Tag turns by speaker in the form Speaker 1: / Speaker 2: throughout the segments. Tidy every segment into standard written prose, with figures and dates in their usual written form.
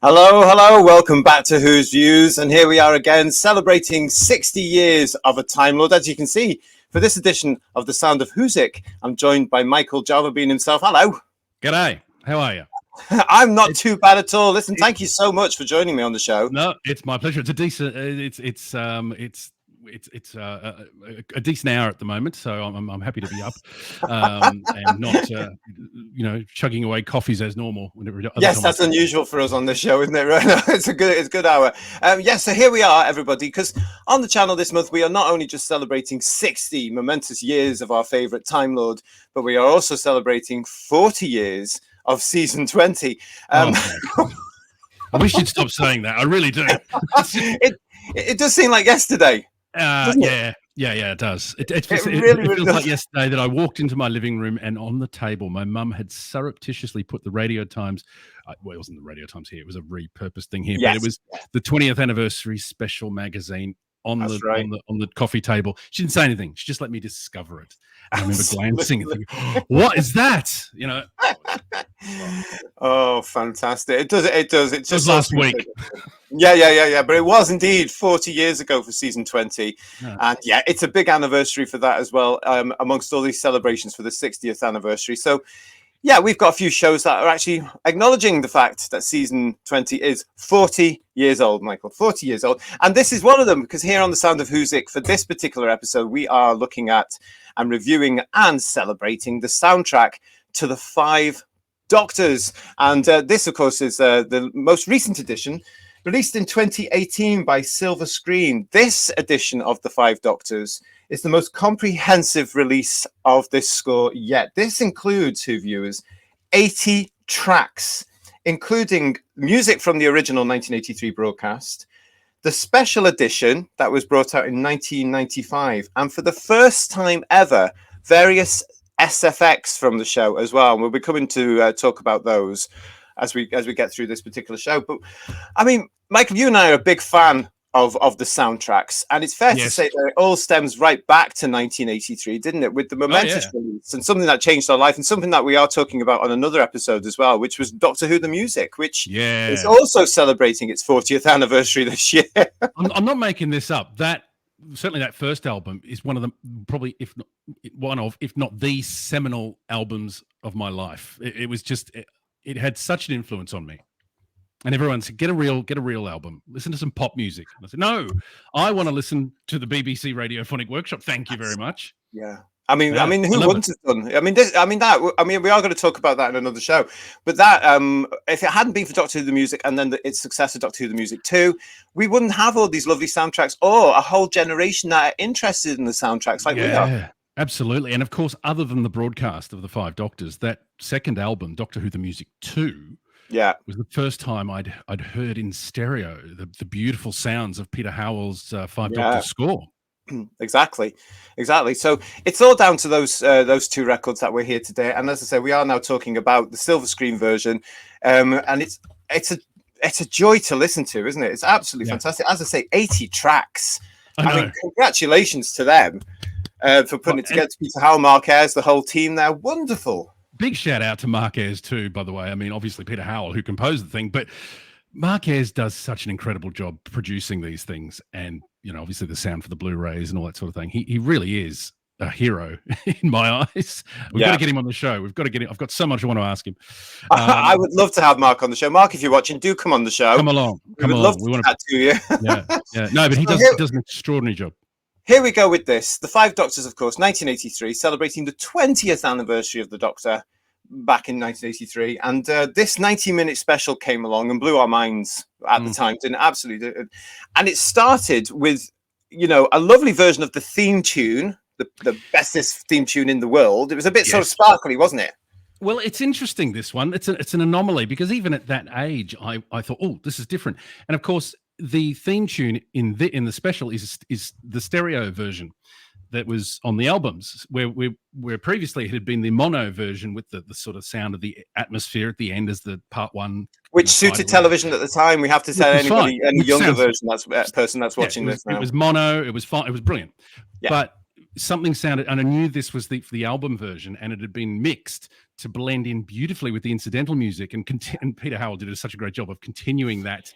Speaker 1: Hello, welcome back to Who's Views, and here we are again celebrating 60 years of a Time Lord. As you can see, for this edition of The Sound of Whosic, I'm joined by Michael Jarvabean himself. Hello.
Speaker 2: G'day, how are you?
Speaker 1: I'm not too bad at all. Listen, thank you so much for joining me on the show.
Speaker 2: No, it's my pleasure. It's a decent, it's a decent hour at the moment, so I'm happy to be up and not chugging away coffees as normal.
Speaker 1: Yes, that's unusual for us on this show, isn't it? Right? It's a good hour. So here we are, everybody, because on the channel this month we are not only just celebrating 60 momentous years of our favorite Time Lord, but we are also celebrating 40 years of season 20.
Speaker 2: I wish you'd stop saying that. I really do.
Speaker 1: It does seem like yesterday.
Speaker 2: Yeah, it does. It
Speaker 1: really
Speaker 2: feels
Speaker 1: does.
Speaker 2: like yesterday that I walked into my living room and on the table, my mum had surreptitiously put the Radio Times. Well, it wasn't the Radio Times here; it was a repurposed thing here.
Speaker 1: Yes.
Speaker 2: But it was the 20th anniversary special magazine on the coffee table. She didn't say anything. She just let me discover it. And I remember glancing and thinking, "What is that?" You know.
Speaker 1: Oh, fantastic! It does. It just
Speaker 2: was last week.
Speaker 1: Yeah. But it was indeed 40 years ago for season 20, and it's a big anniversary for that as well. Amongst all these celebrations for the 60th anniversary, so. Yeah, we've got a few shows that are actually acknowledging the fact that season 20 is 40 years old, Michael, 40 years old. And this is one of them, because here on The Sound of Whosic, for this particular episode, we are looking at and reviewing and celebrating the soundtrack to The Five Doctors. And this, of course, is the most recent edition, released in 2018 by Silver Screen. This edition of The Five Doctors is the most comprehensive release of this score yet. This includes, Who viewers, 80 tracks, including music from the original 1983 broadcast, the special edition that was brought out in 1995, and for the first time ever, various SFX from the show as well. And we'll be coming to talk about those as we get through this particular show. But I mean, Michael, you and I are a big fan of the soundtracks, and it's fair to say that it all stems right back to 1983, didn't it, with the momentous release and something that changed our life, and something that we are talking about on another episode as well, which was Doctor Who the Music, which is also celebrating its 40th anniversary this year.
Speaker 2: I'm not making this up. Certainly that first album is one of the probably, if not the seminal albums of my life. It was just it had such an influence on me. And everyone said, get a real album. Listen to some pop music. And I said, no, I want to listen to the BBC Radiophonic Workshop. Thank you very much.
Speaker 1: Yeah. I mean, who wouldn't have done? We are going to talk about that in another show. But that, if it hadn't been for Doctor Who the Music and then its successor, Doctor Who the Music 2, we wouldn't have all these lovely soundtracks or a whole generation that are interested in the soundtracks like we are.
Speaker 2: Absolutely. And of course, other than the broadcast of the Five Doctors, that second album, Doctor Who the Music 2, was the first time I'd heard in stereo the beautiful sounds of Peter Howell's Five Doctors score.
Speaker 1: Exactly. So it's all down to those two records that we're here today. And as I say, we are now talking about the Silver Screen version, and it's a joy to listen to, isn't it? It's absolutely fantastic. As I say, 80 tracks. I mean, congratulations to them for putting it together. Peter Howell, Mark Ayres, the whole team there. Wonderful.
Speaker 2: Big shout out to Mark Ayres too, by the way. I mean, obviously Peter Howell, who composed the thing, but Mark Ayres does such an incredible job producing these things, and obviously the sound for the Blu-rays and all that sort of thing. He really is a hero in my eyes. We've got to get him on the show. We've got to get him. I've got so much I want to ask him.
Speaker 1: I would love to have Mark on the show. Mark, if you're watching, do come on the show.
Speaker 2: Come along.
Speaker 1: We would love to chat to you.
Speaker 2: Yeah. No, but he does an extraordinary job.
Speaker 1: Here we go with this. The Five Doctors, of course, 1983, celebrating the 20th anniversary of the Doctor back in 1983. And this 90-minute special came along and blew our minds at the time. Didn't absolutely did. And it started with, a lovely version of the theme tune, the bestest theme tune in the world. It was a bit sort of sparkly, wasn't it?
Speaker 2: Well, it's interesting, this one. It's an anomaly, because even at that age, I thought, oh, this is different. And of course, the theme tune in the special is the stereo version that was on the albums, where previously it had been the mono version with the sort of sound of the atmosphere at the end as the part one,
Speaker 1: which suited television at the time. We have to tell any younger person that's watching this now.
Speaker 2: It was mono. It was fine. It was brilliant. Yeah. But something sounded, and I knew this was for the album version, and it had been mixed to blend in beautifully with the incidental music. And Peter Howell did such a great job of continuing that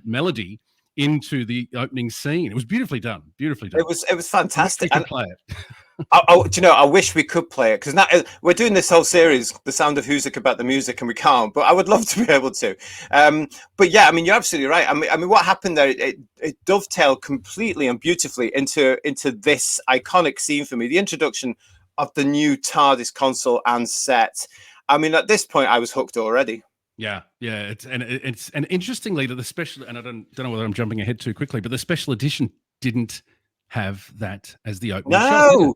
Speaker 2: melody into the opening scene. It was beautifully done. Beautifully done.
Speaker 1: It was fantastic.
Speaker 2: We could play it.
Speaker 1: Do you know? I wish we could play it, because now we're doing this whole series, The Sound of Whosic, about the music, and we can't. But I would love to be able to. But yeah, I mean, you're absolutely right. I mean, what happened there? It dovetailed completely and beautifully into this iconic scene for me. The introduction of the new TARDIS console and set. I mean, at this point, I was hooked already.
Speaker 2: Yeah. And interestingly, that the special, and I don't know whether I'm jumping ahead too quickly, but the special edition didn't have that as the opening shot.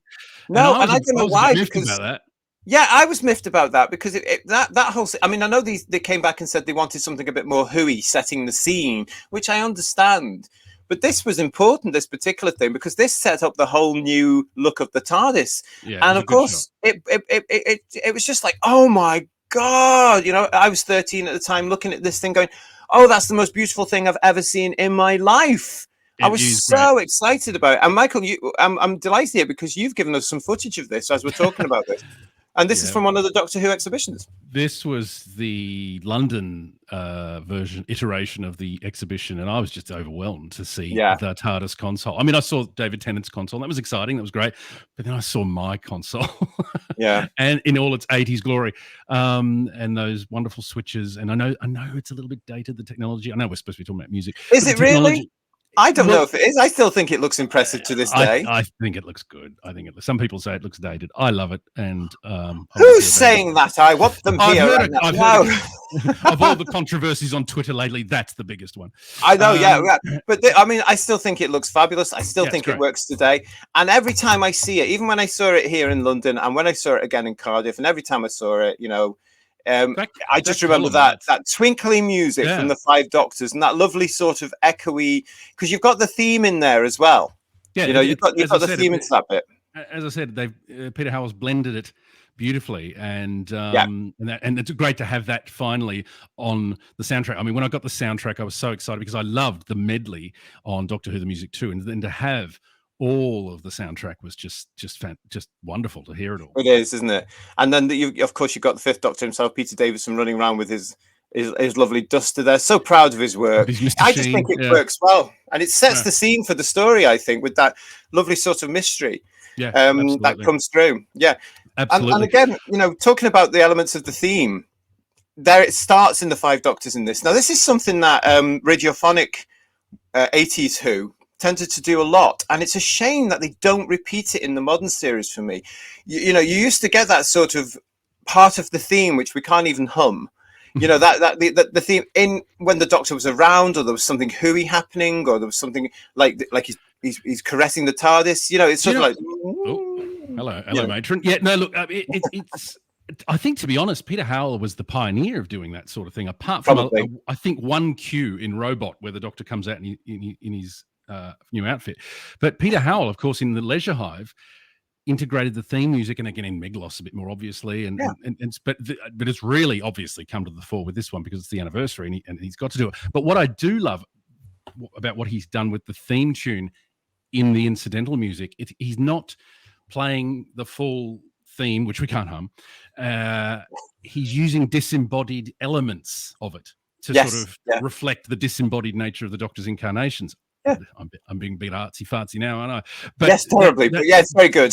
Speaker 1: No, and I don't know why.
Speaker 2: Because about that.
Speaker 1: Yeah, I was miffed about that, because that whole. I mean, I know they came back and said they wanted something a bit more hooey, setting the scene, which I understand. But this was important, this particular thing, because this set up the whole new look of the TARDIS.
Speaker 2: Yeah,
Speaker 1: and of course, it was just like, oh my God, you know, I was 13 at the time, looking at this thing, going, oh, that's the most beautiful thing I've ever seen in my life. I was so excited about it. And Michael, I'm delighted here, because you've given us some footage of this as we're talking about this. And this is from one of the Doctor Who exhibitions.
Speaker 2: This was the London iteration of the exhibition, and I was just overwhelmed to see the TARDIS console. I mean, I saw David Tennant's console, and that was exciting. That was great. But then I saw my console, and in all its 80s glory, and those wonderful switches. And I know it's a little bit dated, the technology. I know we're supposed to be talking about music.
Speaker 1: Is it really? I don't know if it is. I still think it looks impressive to this day.
Speaker 2: I think it looks good. I think some people say it looks dated. I love it. And
Speaker 1: who's saying that? I want them here.
Speaker 2: Of all the controversies on Twitter lately, that's the biggest one.
Speaker 1: I know, but I mean, I still think it looks fabulous. I still think it works today. And every time I see it, even when I saw it here in London, and when I saw it again in Cardiff, and every time I saw it, you know. I just remember that twinkly music from the Five Doctors, and that lovely sort of echoey, because you've got the theme in there as well. Yeah, you know, you've got the theme into that bit.
Speaker 2: As I said, Peter Howell's blended it beautifully, and it's great to have that finally on the soundtrack. I mean, when I got the soundtrack, I was so excited, because I loved the medley on Doctor Who: The Music 2, and then to have all of the soundtrack was just wonderful to hear it all.
Speaker 1: It is, isn't it? And then of course you've got the Fifth Doctor himself, Peter Davison, running around with his lovely duster there. So proud of his work. I just think it works well, and it sets the scene for the story, I think, with that lovely sort of mystery that comes through. Yeah, absolutely. And again, you know, talking about the elements of the theme, there it starts in the Five Doctors in this. Now, this is something that radiophonic 80s Who tended to do a lot, and it's a shame that they don't repeat it in the modern series for me. You know, you used to get that sort of part of the theme which we can't even hum. You know, the theme in when the Doctor was around, or there was something hooey happening, or there was something like he's caressing the TARDIS. You know, it's sort of like,
Speaker 2: hello, matron. Yeah, no, look, it's. I think, to be honest, Peter Howell was the pioneer of doing that sort of thing. Apart from, I think, one cue in Robot where the Doctor comes out in his new outfit. But Peter Howell, of course, in the Leisure Hive, integrated the theme music, and again in Meglos a bit more obviously, but it's really obviously come to the fore with this one, because it's the anniversary, and he's got to do it. But what I do love about what he's done with the theme tune in the incidental music, he's not playing the full theme, which we can't hum. He's using disembodied elements of it to sort of reflect the disembodied nature of the Doctor's incarnations. Yeah. I'm being a bit artsy-fartsy now, aren't I? But
Speaker 1: yes, terribly. But yeah, it's very good.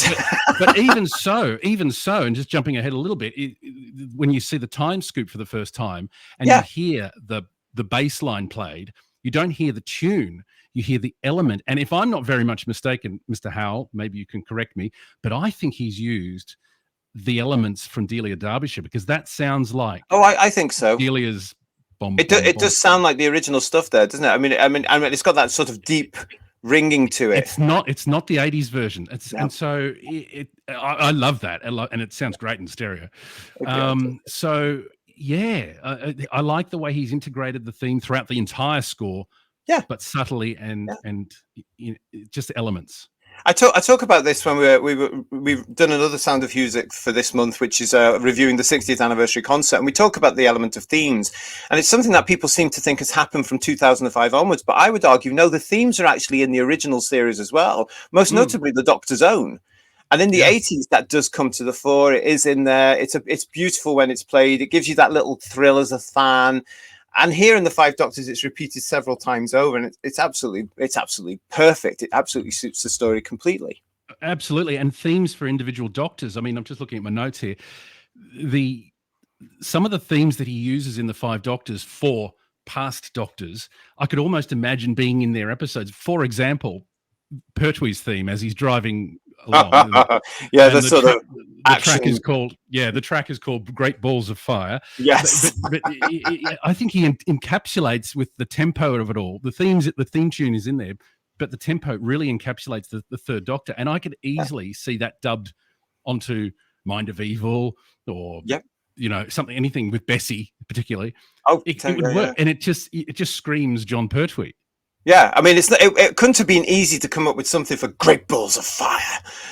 Speaker 2: but even so, and just jumping ahead a little bit, when you see the time scoop for the first time, and you hear the bass line played, you don't hear the tune, you hear the element. And if I'm not very much mistaken, Mr. Howell, maybe you can correct me, but I think he's used the elements from Delia Derbyshire, because that sounds like
Speaker 1: I think so.
Speaker 2: Delia's
Speaker 1: It does sound like the original stuff there, doesn't it? I mean, it's got that sort of deep ringing to it.
Speaker 2: It's not the 80s version. And so I love that, and it sounds great in stereo. So yeah, I like the way he's integrated the theme throughout the entire score. Yeah, but subtly and just elements.
Speaker 1: I talk about this when we've done another Sound of Whosic for this month, which is reviewing the 60th anniversary concert, and we talk about the element of themes, and it's something that people seem to think has happened from 2005 onwards. But I would argue, no, the themes are actually in the original series as well, most notably the Doctor's Own. And in the 80s, that does come to the fore. It is in there. It's beautiful when it's played. It gives you that little thrill as a fan. And here in the Five Doctors, it's repeated several times over, and it's absolutely perfect. It absolutely suits the story completely.
Speaker 2: Absolutely, and themes for individual Doctors. I mean, I'm just looking at my notes here. Some of the themes that he uses in the Five Doctors for past Doctors, I could almost imagine being in their episodes. For example, Pertwee's theme as he's driving along.
Speaker 1: The
Speaker 2: track is called Great Balls of Fire.
Speaker 1: Yes.
Speaker 2: But I think he encapsulates with the tempo of it all. The theme tune is in there, but the tempo really encapsulates the Third Doctor. And I could easily see that dubbed onto Mind of Evil or anything with Bessie particularly. It would work. And it just screams John Pertwee.
Speaker 1: Yeah, I mean, it couldn't have been easy to come up with something for Great Balls of Fire,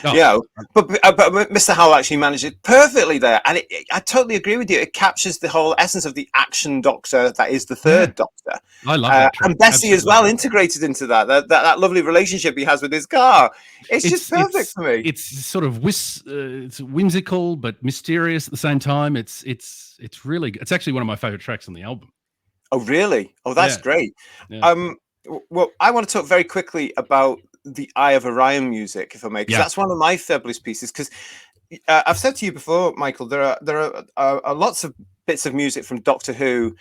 Speaker 1: But Mr. Howell actually managed it perfectly there, and I totally agree with you. It captures the whole essence of the action Doctor that is the Third Doctor.
Speaker 2: I love that,
Speaker 1: and Bessie as well integrated into that lovely relationship he has with his car. It's just perfect for me.
Speaker 2: It's sort of it's whimsical but mysterious at the same time. It's really good. It's actually one of my favorite tracks on the album.
Speaker 1: Oh, really? Oh, that's great. Yeah. Well, I want to talk very quickly about the Eye of Orion music, if I may, because that's one of my fabulous pieces. Because I've said to you before, Michael, there are lots of bits of music from Doctor Who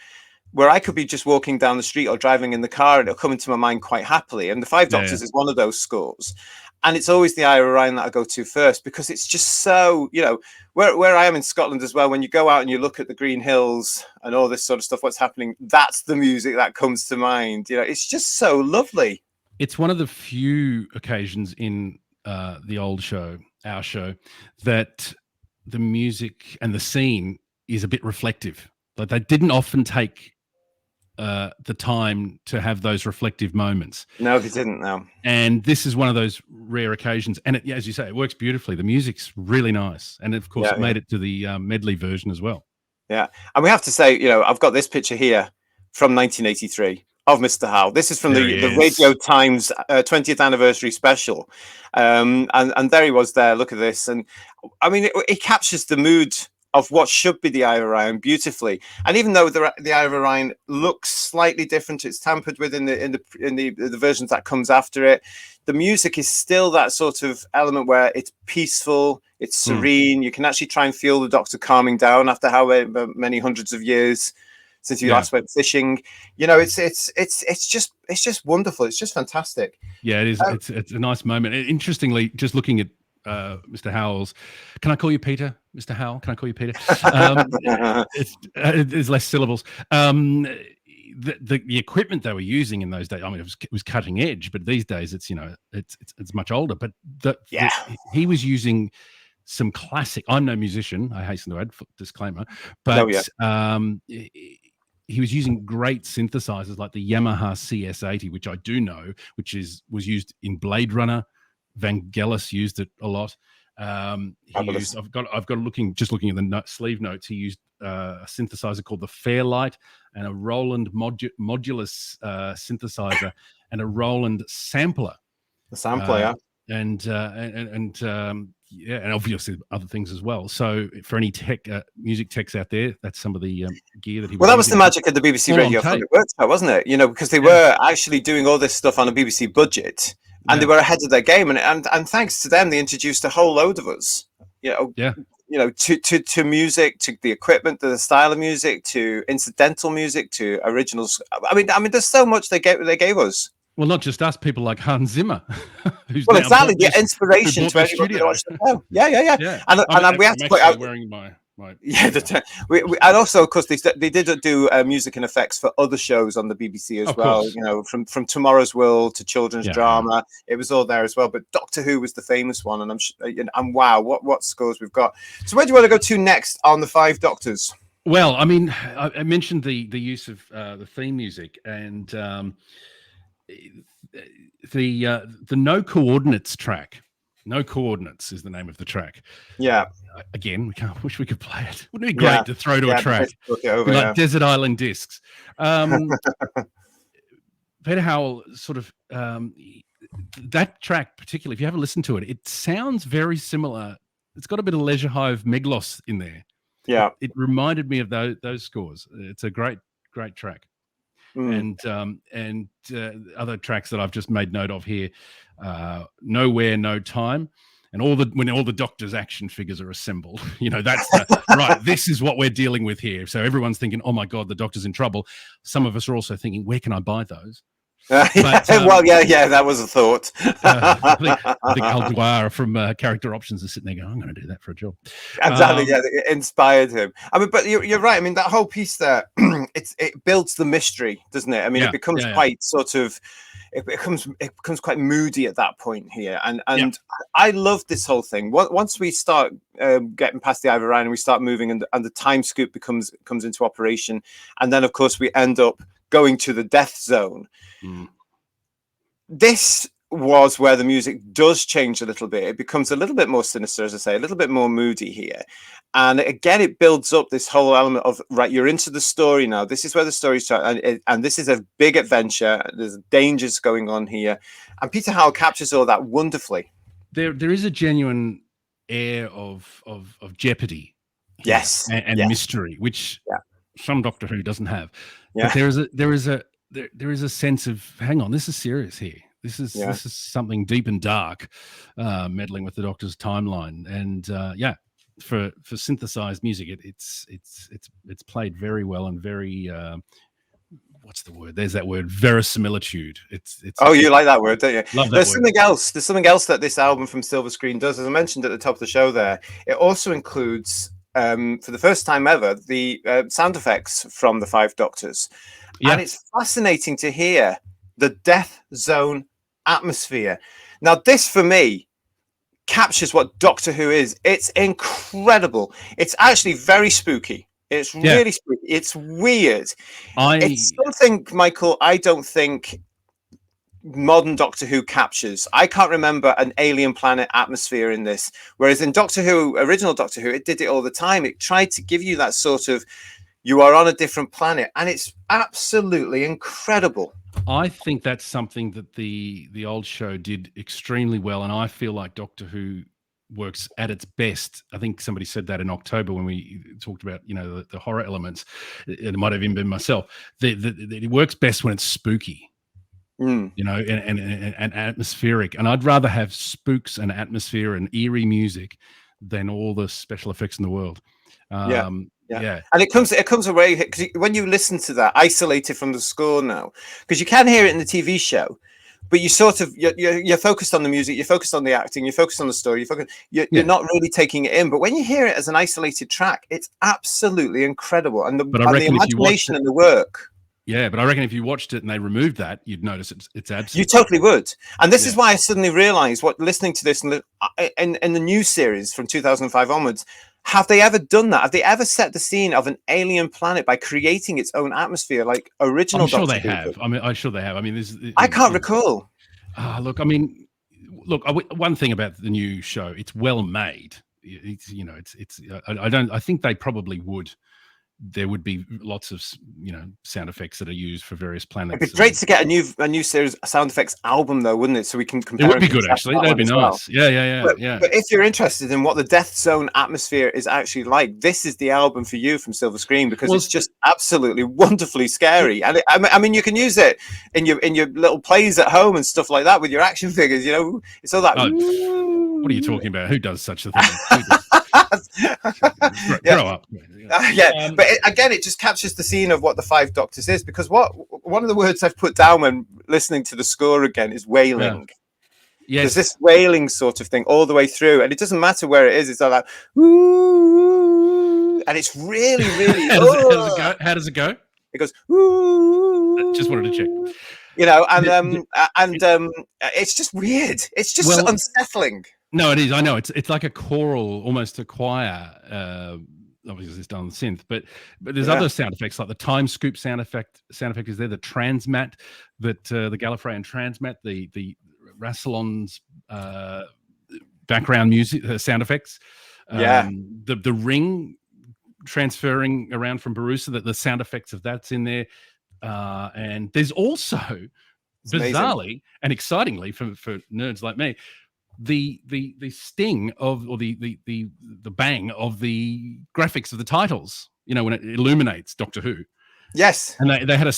Speaker 1: where I could be just walking down the street or driving in the car and it'll come into my mind quite happily. And the Five Doctors is one of those scores. And it's always the Eye of Orion that I go to first, because it's just so, where I am in Scotland as well, when you go out and you look at the Green Hills and all this sort of stuff, what's happening, that's the music that comes to mind. It's just so lovely.
Speaker 2: It's one of the few occasions in the old show, our show, that the music and the scene is a bit reflective. Like they didn't often take the time to have those reflective moments.
Speaker 1: No, they didn't. No,
Speaker 2: and this is one of those rare occasions. And as you say, it works beautifully. The music's really nice, and of course, it made it to the medley version as well.
Speaker 1: Yeah, and we have to say, I've got this picture here from 1983 of Mr. Howell. This is from the Radio Times 20th anniversary special, and there he was there. Look at this, and I mean, it captures the mood of what should be the Eye of Orion beautifully. And even though the Eye of Orion looks slightly different, it's tampered with in the versions that comes after it, the music is still that sort of element where it's peaceful, it's serene. You can actually try and feel the Doctor calming down after however many hundreds of years since he last went fishing. It's just wonderful. It's just fantastic.
Speaker 2: Yeah, it is. It's a nice moment. Interestingly, just looking at Mr. Howell's, can I call you Peter? Mr. Howell, can I call you Peter? It's less syllables. The equipment they were using in those days, I mean, it was cutting edge, but these days it's much older. But he was using some classic. I'm no musician, I hasten to add, disclaimer, but he was using great synthesizers like the Yamaha CS80, which I do know, was used in Blade Runner. Vangelis used it a lot. I've got looking at the sleeve notes. He used a synthesizer called the Fairlight and a Roland modulus synthesizer and a Roland sampler.
Speaker 1: The sampler,
Speaker 2: and obviously other things as well. So for any music techs out there, that's some of the gear that he.
Speaker 1: Well, that was the magic of the BBC Radio Workshop, wasn't it? Because they were actually doing all this stuff on a BBC budget. And they were ahead of their game, and thanks to them, they introduced a whole load of us, to music, to the equipment, to the style of music, to incidental music, to originals. I mean, there's so much they gave us.
Speaker 2: Well, not just us, people like Hans Zimmer.
Speaker 1: Exactly, the inspiration to everybody to watch the show. Yeah. And we have to put out wearing my. Right. Yeah, and also, of course, they did do music and effects for other shows on the BBC as well. From Tomorrow's World to children's drama, it was all there as well. But Doctor Who was the famous one, and wow, what scores we've got. So where do you want to go to next on the Five Doctors?
Speaker 2: Well, I mean, I mentioned the use of the theme music, and the No Coordinates track. No Coordinates is the name of the track.
Speaker 1: Yeah.
Speaker 2: Again, wish we could play it. Wouldn't it be great to throw to a track?
Speaker 1: Over,
Speaker 2: like Desert Island Discs. Peter Howell sort of that track particularly, if you haven't listened to it, it sounds very similar. It's got a bit of Leisure Hive Meglos in there.
Speaker 1: Yeah.
Speaker 2: It reminded me of those scores. It's a great track. And other tracks that I've just made note of here, Nowhere, No Time, and when all the Doctor's action figures are assembled, that's right. This is what we're dealing with here. So everyone's thinking, oh my God, the Doctor's in trouble. Some of us are also thinking, where can I buy those?
Speaker 1: But, that was a thought.
Speaker 2: I think Alduara from Character Options is sitting there going, I'm going to do that for a job.
Speaker 1: Exactly, it inspired him. I mean, but you're right. I mean, that whole piece there, it builds the mystery, doesn't it? I mean, it becomes quite sort of, it becomes quite moody at that point here. And I love this whole thing. Once we start getting past the Ivor Ryan and we start moving, and the time scoop comes into operation, and then of course we end up going to the death zone. This was where the music does change a little bit. It becomes a little bit more sinister, as I say, a little bit more moody here. And again, it builds up this whole element of, right, you're into the story now. This is where the story starts. And this is a big adventure. There's dangers going on here. And Peter Howell captures all that wonderfully.
Speaker 2: There is a genuine air of jeopardy.
Speaker 1: Yes.
Speaker 2: And mystery, which some Doctor Who doesn't have.
Speaker 1: Yeah.
Speaker 2: But there is a sense of, hang on, this is serious here. This is something deep and dark, meddling with the Doctor's timeline. And for synthesized music, it's played very well and very what's the word? There's that word, verisimilitude. It's
Speaker 1: you like that word, don't you?
Speaker 2: Love that
Speaker 1: There's
Speaker 2: word.
Speaker 1: something else that this album from Silver Screen does, as I mentioned at the top of the show there. It also includes, for the first time ever, the sound effects from the Five Doctors. And it's fascinating to hear the death zone atmosphere. Now, this for me captures what Doctor Who is. It's incredible. It's actually very spooky. It's really spooky. It's weird. It's something, Michael, I don't think modern Doctor Who captures. I can't remember an alien planet atmosphere in this, whereas in Doctor Who, original Doctor Who, it did it all the time. It tried to give you that sort of, you are on a different planet, and it's absolutely incredible.
Speaker 2: I think that's something that the old show did extremely well, and I feel like Doctor Who works at its best. I think somebody said that in October when we talked about the horror elements. It might have even been myself. It works best when it's spooky, and atmospheric. And I'd rather have spooks and atmosphere and eerie music than all the special effects in the world. Yeah, and it comes away, because when you listen to that isolated from the score now, because you can hear it in the TV show, but you sort of you're focused on the music, you're focused on the acting, you're focused on the story, you're not really taking it in. But when you hear it as an isolated track, it's absolutely incredible, and the imagination and the work. Yeah, but I reckon if you watched it and they removed that, you'd notice it's absolutely. You totally would. And this is why I suddenly realized, listening to this in the new series from 2005 onwards, have they ever done that? Have they ever set the scene of an alien planet by creating its own atmosphere like original? I'm sure they have. I'm sure they have. I mean, I can't recall. Look, one thing about the new show, it's well made. I think they probably would. There would be lots of sound effects that are used for various planets. It'd be great to get a new series sound effects album, though, wouldn't it? So we can compare. It would be good, actually. That'd be nice. Well. Yeah. But if you're interested in what the Death Zone atmosphere is actually like, this is the album for you from Silver Screen, because it's just absolutely wonderfully scary. And I mean, you can use it in your little plays at home and stuff like that with your action figures. It's all that. What are you talking about? Who does such a thing? Grow up. But again, it just captures the scene of what the Five Doctors is, because one of the words I've put down when listening to the score again is wailing. Yes. There's this wailing sort of thing all the way through, and it doesn't matter where it is. It's all like, ooh, and it's really, really. How does it go? It goes, ooh. Just wanted to check. It's just weird. It's just unsettling. No, it is. I know. It's like a choral, almost a choir obviously it's done on the synth, but there's other sound effects like the time scoop sound effect is there, the transmat that the Gallifreyan transmat, the Rassilon's background music sound effects, the ring transferring around from Barusa, that the sound effects of that's in there, and there's also bizarrely and excitingly for nerds like me, the sting of, or the bang of the graphics of the titles, when it illuminates Doctor Who.
Speaker 1: Yes.
Speaker 2: And they had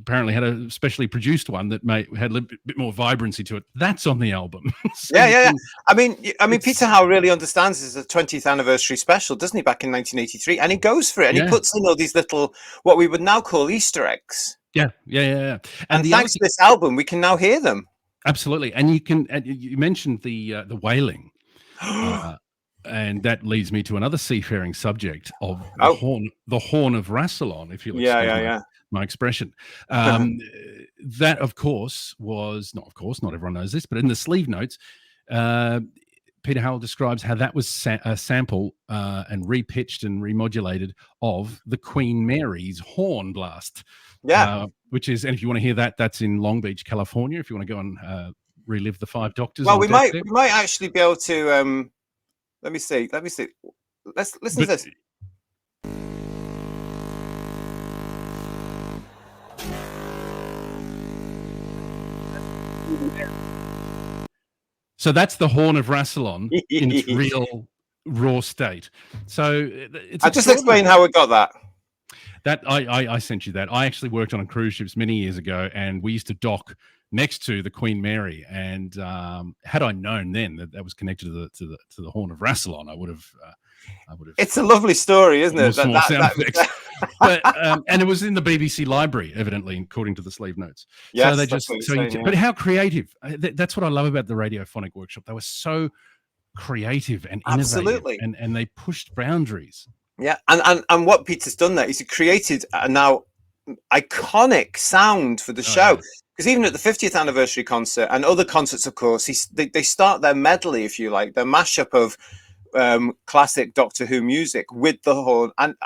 Speaker 2: apparently had a specially produced one that had a little bit more vibrancy to it. That's on the album.
Speaker 1: Yeah. I mean, Peter Howe really understands this as a 20th anniversary special, doesn't he, back in 1983? And he goes for it, and he puts in all these little, what we would now call Easter eggs.
Speaker 2: Yeah.
Speaker 1: And thanks to this album, we can now hear them.
Speaker 2: Absolutely. And you mentioned the wailing, and that leads me to another seafaring subject of the horn of Rassilon, if you'll excuse my expression. That, of course, not everyone knows this, but in the sleeve notes, Peter Howell describes how that was a sample and repitched and remodulated of the Queen Mary's horn blast. Which is, and if you want to hear that, that's in Long Beach, California. If you want to go and relive the Five Doctors.
Speaker 1: Well, we might actually be able to. Let me see. Let's listen to this.
Speaker 2: So that's the horn of Rassilon in its real raw state. So
Speaker 1: I'll just explain how we got that.
Speaker 2: That I sent you that. I actually worked on a cruise ships many years ago, and we used to dock next to the Queen Mary. And had I known then that was connected to the horn of Rassilon, I would have.
Speaker 1: It's a lovely story, isn't it?
Speaker 2: But and it was in the BBC library, evidently, according to the sleeve notes.
Speaker 1: Yes,
Speaker 2: so they just but how creative! That's what I love about the Radiophonic Workshop. They were so creative and innovative, and they pushed boundaries.
Speaker 1: Yeah, and what Peter's done there is he created a now iconic sound for the show. Because even at the 50th anniversary concert and other concerts, of course, they start their medley, if you like, their mashup of classic Doctor Who music with the horn, and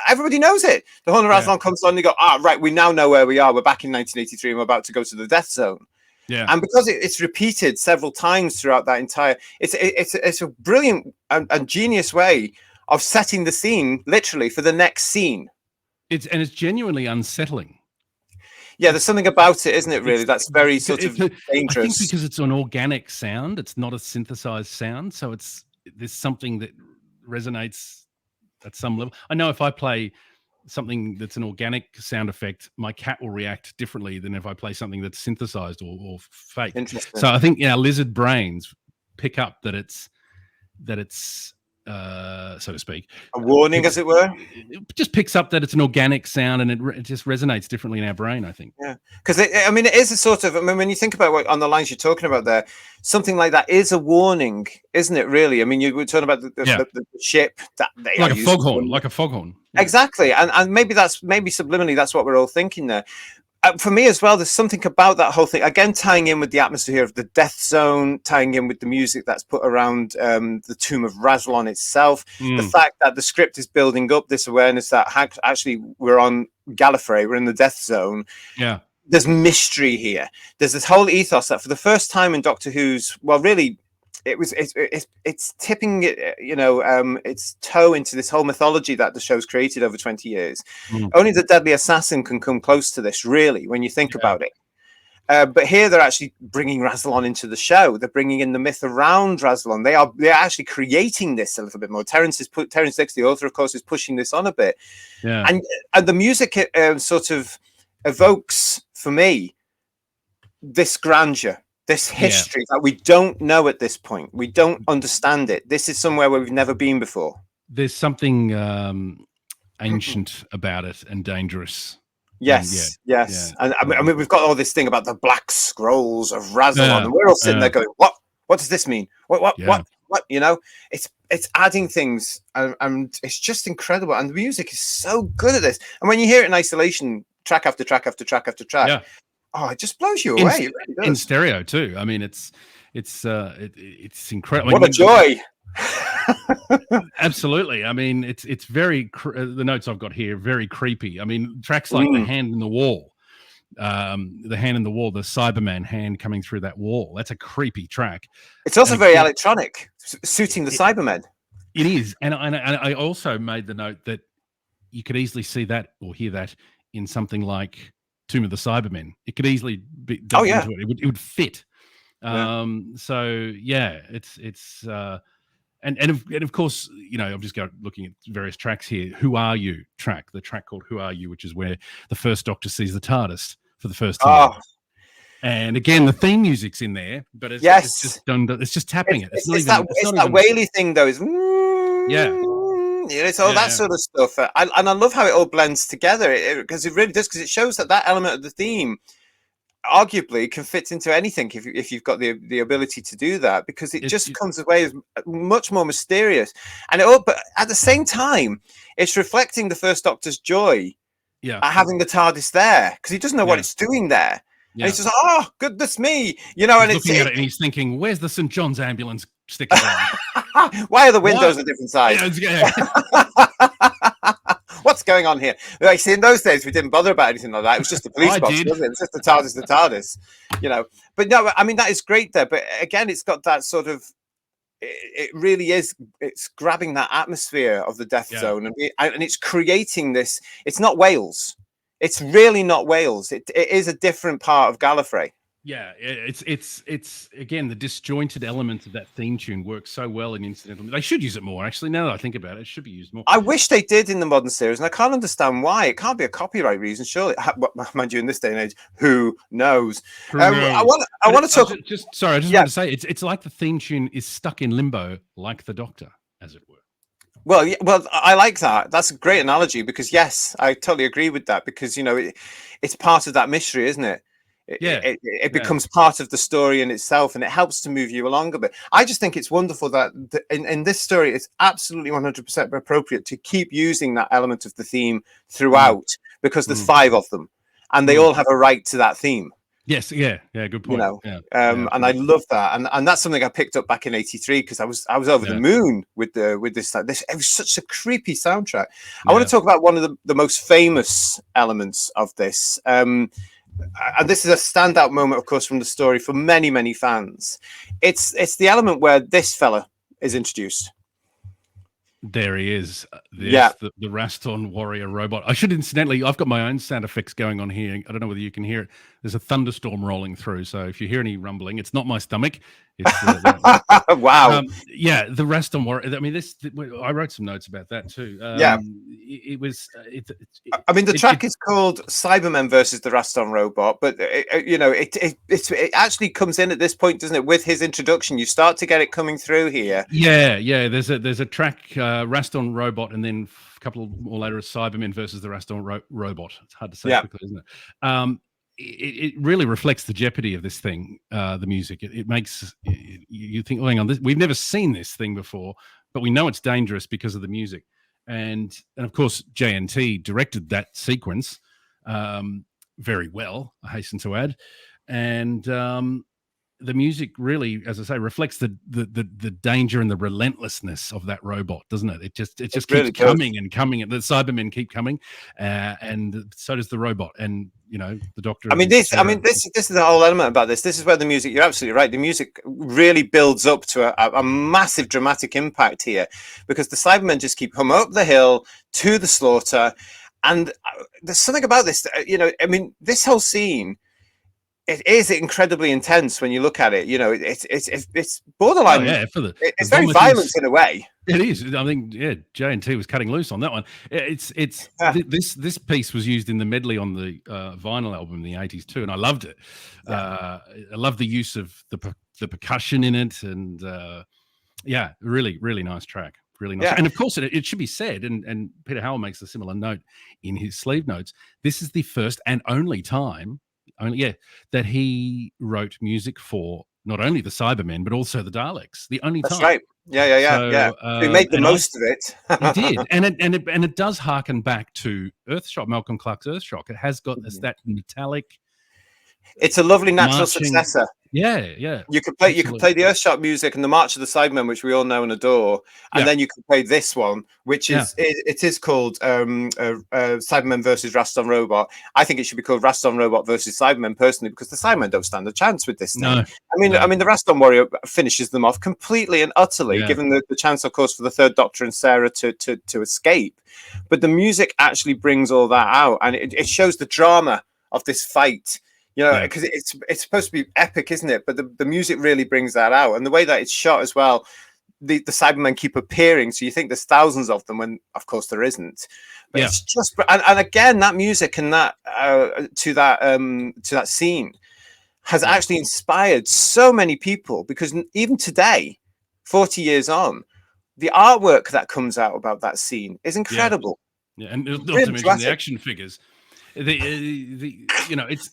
Speaker 1: everybody knows it. The horn of Rassilon comes on, and you go, right, we now know where we are. We're back in 1983, and we're about to go to the Death Zone.
Speaker 2: Yeah,
Speaker 1: and because it's repeated several times throughout that entire, it's a brilliant and genius way of setting the scene, literally, for the next scene.
Speaker 2: It's genuinely unsettling.
Speaker 1: Yeah, there's something about it, isn't it, really? That's very sort of dangerous.
Speaker 2: I think because it's an organic sound, it's not a synthesized sound, so there's something that resonates at some level. I know if I play something that's an organic sound effect, my cat will react differently than if I play something that's synthesized or fake.
Speaker 1: Interesting.
Speaker 2: So I think lizard brains pick up that it's so to speak,
Speaker 1: a warning, as it were.
Speaker 2: It just picks up that it's an organic sound, and it just resonates differently in our brain, I think.
Speaker 1: Yeah, because it is a sort of, when you think about what on the lines you're talking about there, something like that is a warning, isn't it? Really, I mean, you were talking about the ship that they
Speaker 2: like a foghorn,
Speaker 1: Yeah. Exactly, and maybe subliminally that's what we're all thinking there. For me as well, there's something about that whole thing, again, tying in with the atmosphere of the Death Zone, tying in with the music that's put around the tomb of Rassilon itself. The fact that the script is building up this awareness that actually we're on Gallifrey, we're in the Death Zone.
Speaker 2: Yeah.
Speaker 1: There's mystery here. There's this whole ethos that for the first time in Doctor Who's, well, really, it's tipping its toe into this whole mythology that the show's created over 20 years. Only the Deadly Assassin can come close to this, really, when you think about it. But here they're actually bringing Rassilon into the show. They're bringing in the myth around Rassilon. They're actually creating this a little bit more. Terence Dix, the author, of course, is pushing this on a bit.
Speaker 2: Yeah.
Speaker 1: And the music sort of evokes, for me, this grandeur. This history that we don't know at this point. We don't understand it. This is somewhere where we've never been before.
Speaker 2: There's something ancient about it and dangerous.
Speaker 1: Yes. And I mean, we've got all this thing about the black scrolls of Rassilon, and we're all sitting there going, "What? What does this mean? What? You know, it's adding things, and it's just incredible. And the music is so good at this. And when you hear it in isolation, track after track after track after track.
Speaker 2: Yeah.
Speaker 1: Oh, it just blows you away. It really does.
Speaker 2: In stereo too. I mean, it's incredible.
Speaker 1: What a joy!
Speaker 2: Absolutely. I mean, it's very the notes I've got here very creepy. I mean, tracks like
Speaker 1: Mm.
Speaker 2: the hand in the wall, the hand in the wall, the Cyberman hand coming through that wall. That's a creepy track.
Speaker 1: It's also
Speaker 2: And
Speaker 1: very
Speaker 2: again,
Speaker 1: electronic, suiting the Cybermen.
Speaker 2: It is, and I also made the note that you could easily see that or hear that in something like Tomb of the Cybermen. It could easily be dubbed into it. It would fit. So yeah, it's and of course, you know, I'm just looking at various tracks here. Who Are You track, the track called Who Are You, which is where the first Doctor sees the TARDIS for the first time. And again, the theme music's in there, but it's just done. It's just tapping it. It's not
Speaker 1: that whaley thing, though. Is it's all that sort of stuff. And I love how it all blends together because it really does. Because it shows that element of the theme, arguably, can fit into anything if you've got the ability to do that. Because it just comes away as much more mysterious, and but at the same time, it's reflecting the first Doctor's joy at having the TARDIS there because he doesn't know what it's doing there. Yeah. And he's just, oh, goodness me, you know.
Speaker 2: He's looking at it and he's thinking, "Where's the St. John's ambulance sticker?"
Speaker 1: Why are the windows a different size? What's going on here? Like, see, in those days, we didn't bother about anything like that. It was just the police box, wasn't it? It was just the TARDIS, you know. But no, I mean, that is great there. But again, it's got that sort of, it really is, it's grabbing that atmosphere of the Death Zone and it's creating this. It's not Wales. It's really not Wales. It is a different part of Gallifrey.
Speaker 2: Yeah, it's again, the disjointed elements of that theme tune work so well in incidental. They should use it more, actually. Now that I think about it, it should be used more.
Speaker 1: I wish they did in the modern series, and I can't understand why. It can't be a copyright reason, surely. Mind you, in this day and age, who knows? I want to talk.
Speaker 2: I just want to say, it's like the theme tune is stuck in limbo, like the Doctor, as it were.
Speaker 1: Well, I like that. That's a great analogy because, yes, I totally agree with that because, you know, it's part of that mystery, isn't it? It becomes part of the story in itself and it helps to move you along a bit. I just think it's wonderful that in this story, it's absolutely 100% appropriate to keep using that element of the theme throughout because there's 5 of them and they all have a right to that theme.
Speaker 2: Yes, good point.
Speaker 1: You know, and I love that, and that's something I picked up back in '83 because I was over the moon with this. It was such a creepy soundtrack. I want to talk about one of the most famous elements of this, and this is a standout moment, of course, from the story for many fans. It's the element where this fella is introduced.
Speaker 2: There he is. The Raston warrior robot. I should incidentally, I've got my own sound effects going on here. I don't know whether you can hear it. There's a thunderstorm rolling through. So if you hear any rumbling, it's not my stomach. It's
Speaker 1: wow.
Speaker 2: The Raston warrior. I mean, I wrote some notes about that too. It was.
Speaker 1: I mean, the track is called Cybermen versus the Raston robot, but it actually comes in at this point, doesn't it? With his introduction, you start to get it coming through here. Yeah.
Speaker 2: There's a track, Raston robot, and then a couple more later, a Cybermen versus the Raston robot. It's hard to say quickly, isn't it? It really reflects the jeopardy of this thing. The music, it makes you think, hang on, we've never seen this thing before, but we know it's dangerous because of the music. And of course, JNT directed that sequence very well, I hasten to add. And the music really, as I say, reflects the danger and the relentlessness of that robot, doesn't it? It just keeps really coming and coming, and the Cybermen keep coming, and so does the robot. And you know, the Doctor.
Speaker 1: This is the whole element about this. This is where the music. You're absolutely right. The music really builds up to a massive dramatic impact here, because the Cybermen just keep coming up the hill to the slaughter, and there's something about this. This whole scene. It is incredibly intense when you look at it. You know, it's borderline. It's very violent in a way.
Speaker 2: It is. I think J&T was cutting loose on that one. This piece was used in the medley on the vinyl album in the '80s too, and I loved it. I love the use of the percussion in it, and really nice track. Really nice. And of course, it should be said, and Peter Howell makes a similar note in his sleeve notes. This is the first and only time. That he wrote music for not only the Cybermen but also the Daleks. The only time.
Speaker 1: That's right. He made the most of it.
Speaker 2: He did, and it does harken back to Earthshock, Malcolm Clark's Earthshock. It has got that metallic,
Speaker 1: It's a lovely natural
Speaker 2: marching.
Speaker 1: successor.
Speaker 2: Yeah.
Speaker 1: You could play the Earthshock music and the March of the Sidemen, which we all know and adore, and then you could play this one, which is it is called Cybermen versus Raston Robot. I think it should be called Raston Robot versus Cybermen personally, because the Cybermen don't stand a chance with this thing.
Speaker 2: No,
Speaker 1: I mean, the Raston Warrior finishes them off completely and utterly, given the chance, of course, for the Third Doctor and Sarah to escape. But the music actually brings all that out, and it shows the drama of this fight. You know, because it's supposed to be epic, isn't it? But the music really brings that out, and the way that it's shot as well. The Cybermen keep appearing, so you think there's thousands of them, when of course there isn't. But it's just, and again, that music and that to that scene has actually inspired so many people, because even today, 40 years on, the artwork that comes out about that scene is incredible.
Speaker 2: Yeah, and not to mention the action figures. You know, it's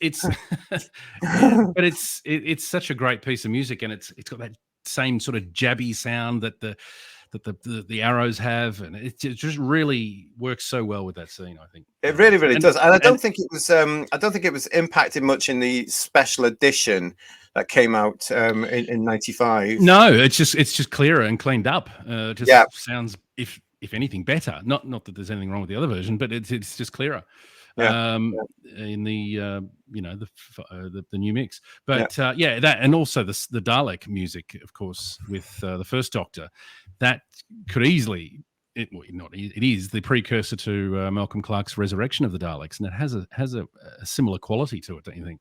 Speaker 2: but it's such a great piece of music, and it's got that same sort of jabby sound that the arrows have, and it just really works so well with that scene. I think
Speaker 1: it really does, and I don't think it was impacted much in the special edition that came out in '95.
Speaker 2: No, it's just clearer and cleaned up. Sounds if anything better. Not that there's anything wrong with the other version, but it's just clearer. In the you know, the new mix, but that, and also the Dalek music, of course, with the First Doctor, that could easily it is the precursor to Malcolm Clark's Resurrection of the Daleks, and it has a similar quality to it, don't you think?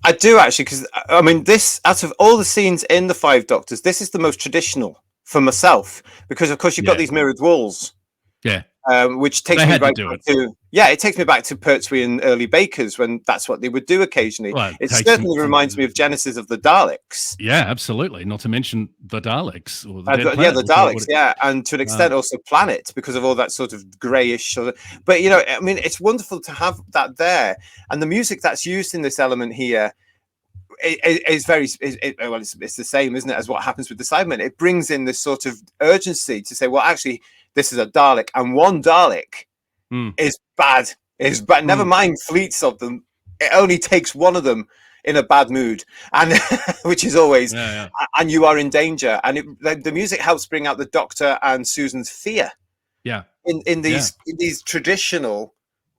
Speaker 1: I do, actually, because I mean, this, out of all the scenes in the Five Doctors, this is the most traditional for myself, because of course you've got these mirrored walls. Which takes me right back to it takes me back to Pertwee and early Bakers, when that's what they would do occasionally. Well, it certainly reminds me of Genesis of the Daleks.
Speaker 2: Yeah, absolutely. Not to mention the Daleks, or the
Speaker 1: the Daleks, and to an extent also Planet, because of all that sort of greyish sort of. But you know, I mean, it's wonderful to have that there, and the music that's used in this element here is very it's the same, isn't it, as what happens with the Cybermen. It brings in this sort of urgency to say, well, actually, this is a Dalek, and one Dalek is bad. Never mind fleets of them. It only takes one of them in a bad mood, and which is always, and you are in danger. And the music helps bring out the Doctor and Susan's fear. In these traditional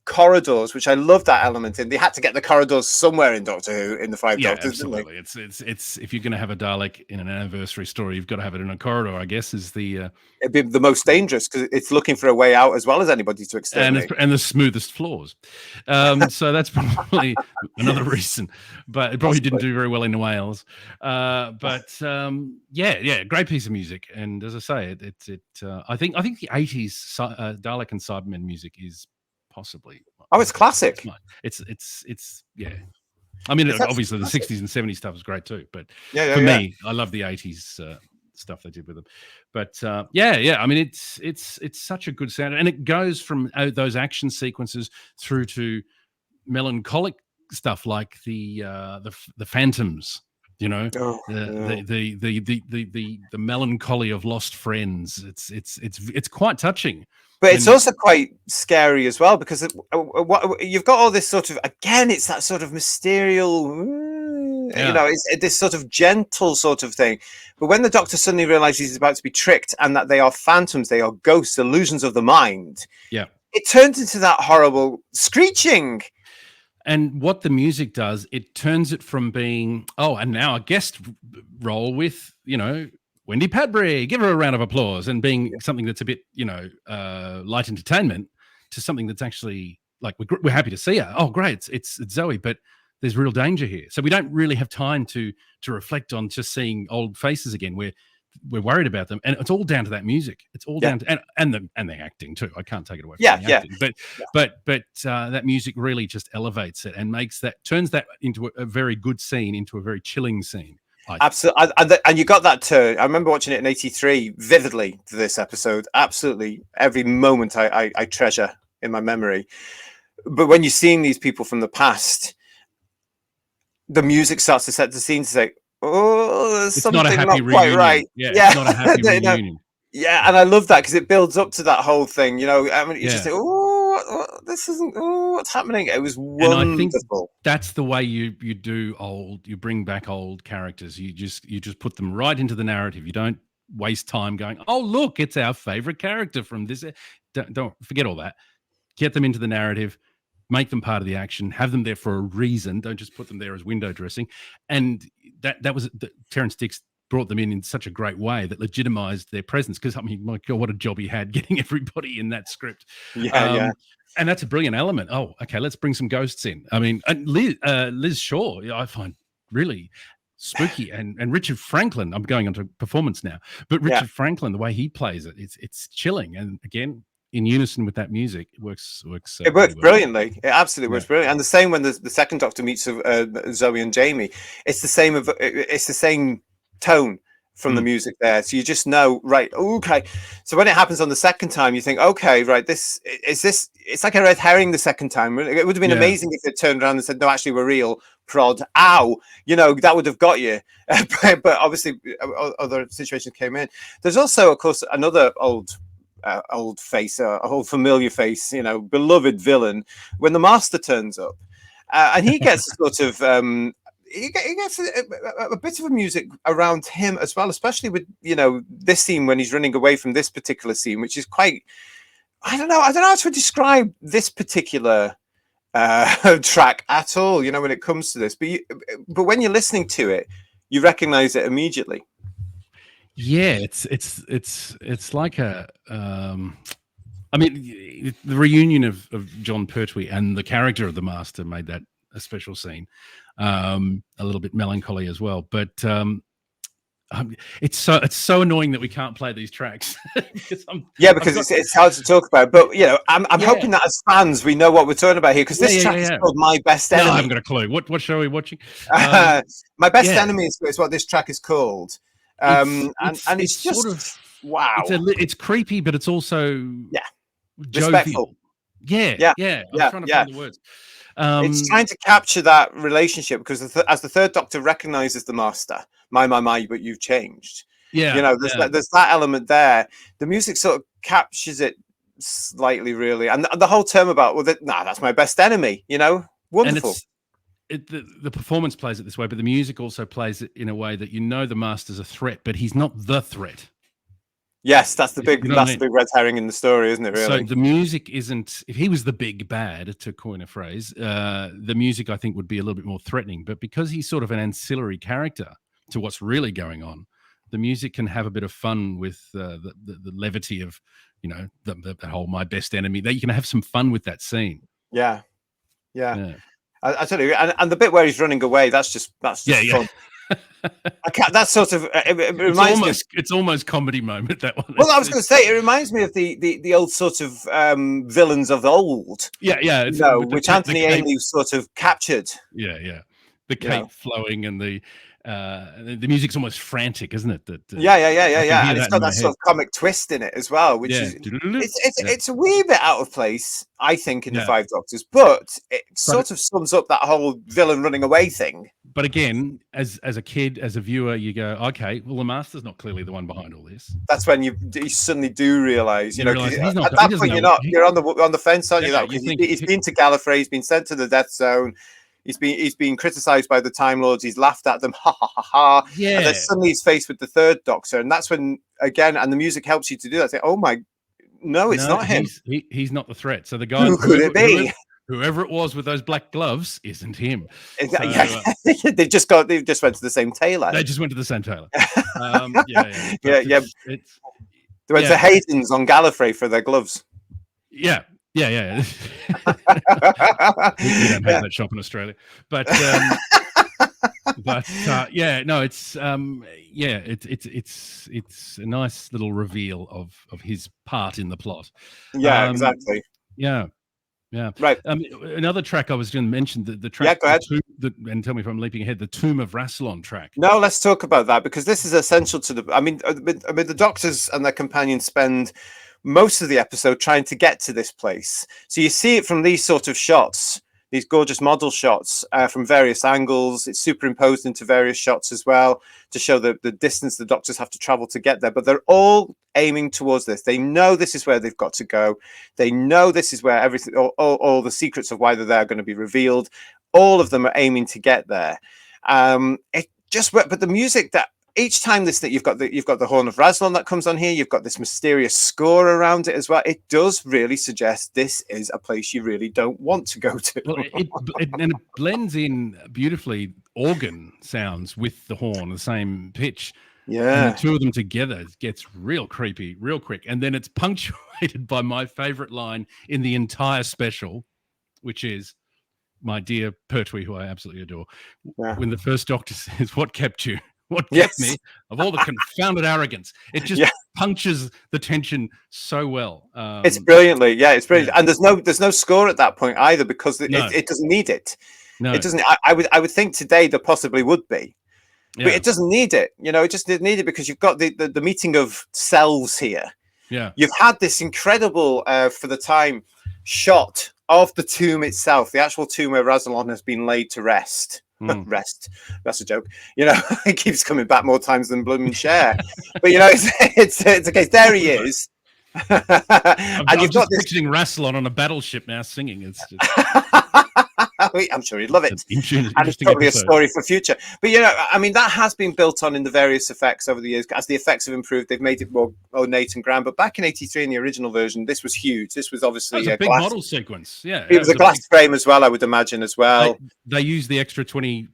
Speaker 1: corridors, which I love that element in. They had to get the corridors somewhere in Doctor Who, in the Five Doctors.
Speaker 2: Absolutely. It's if you're going to have a Dalek in an anniversary story, you've got to have it in a corridor, I guess, is the
Speaker 1: it'd be the most dangerous, because it's looking for a way out as well as anybody to exterminate,
Speaker 2: and the smoothest floors. So that's probably another reason, but it probably didn't do very well in Wales. But great piece of music, and as I say, I think the 80s Dalek and Cybermen music is possibly
Speaker 1: it's classic.
Speaker 2: It's I mean, obviously the 60s and 70s stuff is great too, but for me, I love the 80s stuff they did with them. But I mean, it's such a good sound, and it goes from those action sequences through to melancholic stuff like the Phantoms, you know, the melancholy of lost friends. It's quite touching.
Speaker 1: But it's also quite scary as well, because you've got all this sort of, again, it's that sort of mysterious, you know, it's this sort of gentle sort of thing. But when the Doctor suddenly realizes he's about to be tricked, and that they are phantoms, they are ghosts, illusions of the mind, it turns into that horrible screeching.
Speaker 2: And what the music does, it turns it from being, and now a guest role with, you know, Wendy Padbury, give her a round of applause, and being something that's a bit, you know, light entertainment, to something that's actually like, we're happy to see her. Oh, great, it's Zoe, but there's real danger here. So we don't really have time to reflect on just seeing old faces again. We're worried about them, and it's all down to that music. It's all down to and the acting too. I can't take it away from the acting. But that music really just elevates it and turns that into a very good scene into a very chilling scene.
Speaker 1: Absolutely, and you got that turn. I remember watching it in '83 vividly for this episode. Absolutely, every moment I treasure in my memory. But when you're seeing these people from the past, the music starts to set the scene to say, there's something not quite right.
Speaker 2: It's not a happy reunion.
Speaker 1: Yeah, and I love that, because it builds up to that whole thing. You know, I mean, you just say, this isn't. Oh, what's happening? It was
Speaker 2: And I think
Speaker 1: wonderful.
Speaker 2: that's the way you do old. You bring back old characters. You just put them right into the narrative. You don't waste time going, oh look, it's our favorite character from this. Don't forget all that. Get them into the narrative. Make them part of the action. Have them there for a reason. Don't just put them there as window dressing. And that was Terrence Dicks brought them in such a great way that legitimized their presence. Because I mean, my God, what a job he had getting everybody in that script.
Speaker 1: Yeah.
Speaker 2: And that's a brilliant element. Oh, okay, let's bring some ghosts in. I mean, and Liz Shaw, I find really spooky, and Richard Franklin. I'm going on to performance now, but Richard Franklin, the way he plays it, it's chilling. And again, in unison with that music, it works.
Speaker 1: It works brilliantly. It absolutely works brilliantly. And the same when the second Doctor meets Zoe and Jamie, it's the same tone from the music there. So you just know, right, okay. So when it happens on the second time, you think, okay, right, it's like a red herring the second time. It would have been amazing if it turned around and said, no, actually we're real, prod, ow, that would have got you. But obviously other situations came in. There's also, of course, another old face, a whole familiar face, beloved villain, when the Master turns up. And he gets a sort of... He gets a bit of a music around him as well, especially with this scene when he's running away from this particular scene, which is quite. I don't know how to describe this particular track at all. When it comes to this, but when you're listening to it, you recognize it immediately.
Speaker 2: Yeah, it's like a. I mean, the reunion of John Pertwee and the character of the Master made that a special scene. A little bit melancholy as well, but it's so annoying that we can't play these tracks. because
Speaker 1: it's hard to talk about. But I'm hoping that as fans we know what we're talking about here, because this track is called "My Best Enemy."
Speaker 2: No, I haven't got a clue. What show are we watching?
Speaker 1: My Best Enemy is what this track is called, and it's just
Speaker 2: sort of
Speaker 1: wow.
Speaker 2: It's creepy, but it's also
Speaker 1: respectful.
Speaker 2: Yeah. I'm trying to find the words.
Speaker 1: It's trying to capture that relationship, because as the third Doctor recognizes the Master, my, but you've changed. There's that element there. The music sort of captures it slightly, really, and the whole term about that's my best enemy. Wonderful.
Speaker 2: And the performance plays it this way, but the music also plays it in a way that the Master's a threat, but he's not the threat.
Speaker 1: Yes, that's the big the big red herring in the story, isn't it, really?
Speaker 2: So the music isn't, if he was the big bad, to coin a phrase, the music I think would be a little bit more threatening. But because he's sort of an ancillary character to what's really going on, the music can have a bit of fun with the levity of, the whole my best enemy. That you can have some fun with that scene.
Speaker 1: Yeah. I tell you, and the bit where he's running away, that's just fun. That's sort of it reminds me.
Speaker 2: It's almost comedy moment, that one.
Speaker 1: Well, I was going to say it reminds me of the old sort of villains of old.
Speaker 2: Yeah.
Speaker 1: Which Anthony Ainley sort of captured.
Speaker 2: Yeah. The cape flowing and the music's almost frantic, isn't it?
Speaker 1: Yeah. And it's got that sort of comic twist in it as well, which is it's a wee bit out of place, I think, in the Five Doctors, but it sort of sums up that whole villain running away thing.
Speaker 2: But again, as a kid, as a viewer, you go, okay, well, the Master's not clearly the one behind all this.
Speaker 1: That's when you suddenly do realize, at that point you're on the fence, aren't you? He's been to Gallifrey, he's been sent to the Death Zone. He's been criticized by the Time Lords. He's laughed at them, ha ha ha ha.
Speaker 2: Yeah.
Speaker 1: And then suddenly he's faced with the third Doctor, and that's when again, and the music helps you to do that. Say, oh my, no, it's not him.
Speaker 2: He's not the threat. So the guy,
Speaker 1: who could it be?
Speaker 2: Whoever it was with those black gloves isn't him.
Speaker 1: They just went to the same tailor.
Speaker 2: They just went to the same tailor.
Speaker 1: They went to Hayden's on Gallifrey for their gloves.
Speaker 2: Yeah. We don't have that shop in Australia, but it's a nice little reveal of his part in the plot.
Speaker 1: Yeah, exactly.
Speaker 2: Yeah.
Speaker 1: Right.
Speaker 2: Another track I was going to mention, the track.
Speaker 1: Yeah, go ahead.
Speaker 2: And tell me if I'm leaping ahead. The Tomb of Rassilon track.
Speaker 1: No, let's talk about that, because this is essential to the. I mean, the Doctors and their companions spend most of the episode trying to get to this place. So you see it from these sort of shots these gorgeous model shots from various angles. It's superimposed into various shots as well to show the distance the doctors have to travel to get there. But they're all aiming towards this. They know this is where they've got to go. They know this is where everything, all the secrets of why they're there are going to be revealed. All of them are aiming to get there. It just, but the music that each time that you've got the Horn of Rassilon that comes on here, you've got this mysterious score around it as well. It does really suggest this is a place you really don't want to go to.
Speaker 2: Well, and it blends in beautifully organ sounds with the horn, the same pitch.
Speaker 1: Yeah,
Speaker 2: and the two of them together gets real creepy, real quick, and then it's punctuated by my favorite line in the entire special, which is my dear Pertwee, who I absolutely adore. Yeah. When the first doctor says, "What kept you? What kept me?" Of all the confounded arrogance, it just punctures the tension so well.
Speaker 1: It's brilliantly, it's brilliant, and there's no score at that point either because it doesn't need it. No, it doesn't. I would think today there possibly would be, but it doesn't need it. It just didn't need it because you've got the meeting of selves here.
Speaker 2: Yeah,
Speaker 1: you've had this incredible for the time shot of the tomb itself, the actual tomb where Rassilon has been laid to rest. Rest. That's a joke. It keeps coming back more times than blooming Cher. But it's a case. There he is.
Speaker 2: I'm just picturing Rassilon on a battleship now singing. It's just...
Speaker 1: I'm sure he'd love it. And it's probably a story for future. But that has been built on in the various effects over the years. As the effects have improved, they've made it more ornate and grand. But back in '83, in the original version, this was huge. This was obviously
Speaker 2: a big
Speaker 1: glass
Speaker 2: model sequence. Yeah,
Speaker 1: it was a glass frame as well, I would imagine as well.
Speaker 2: They used the extra $20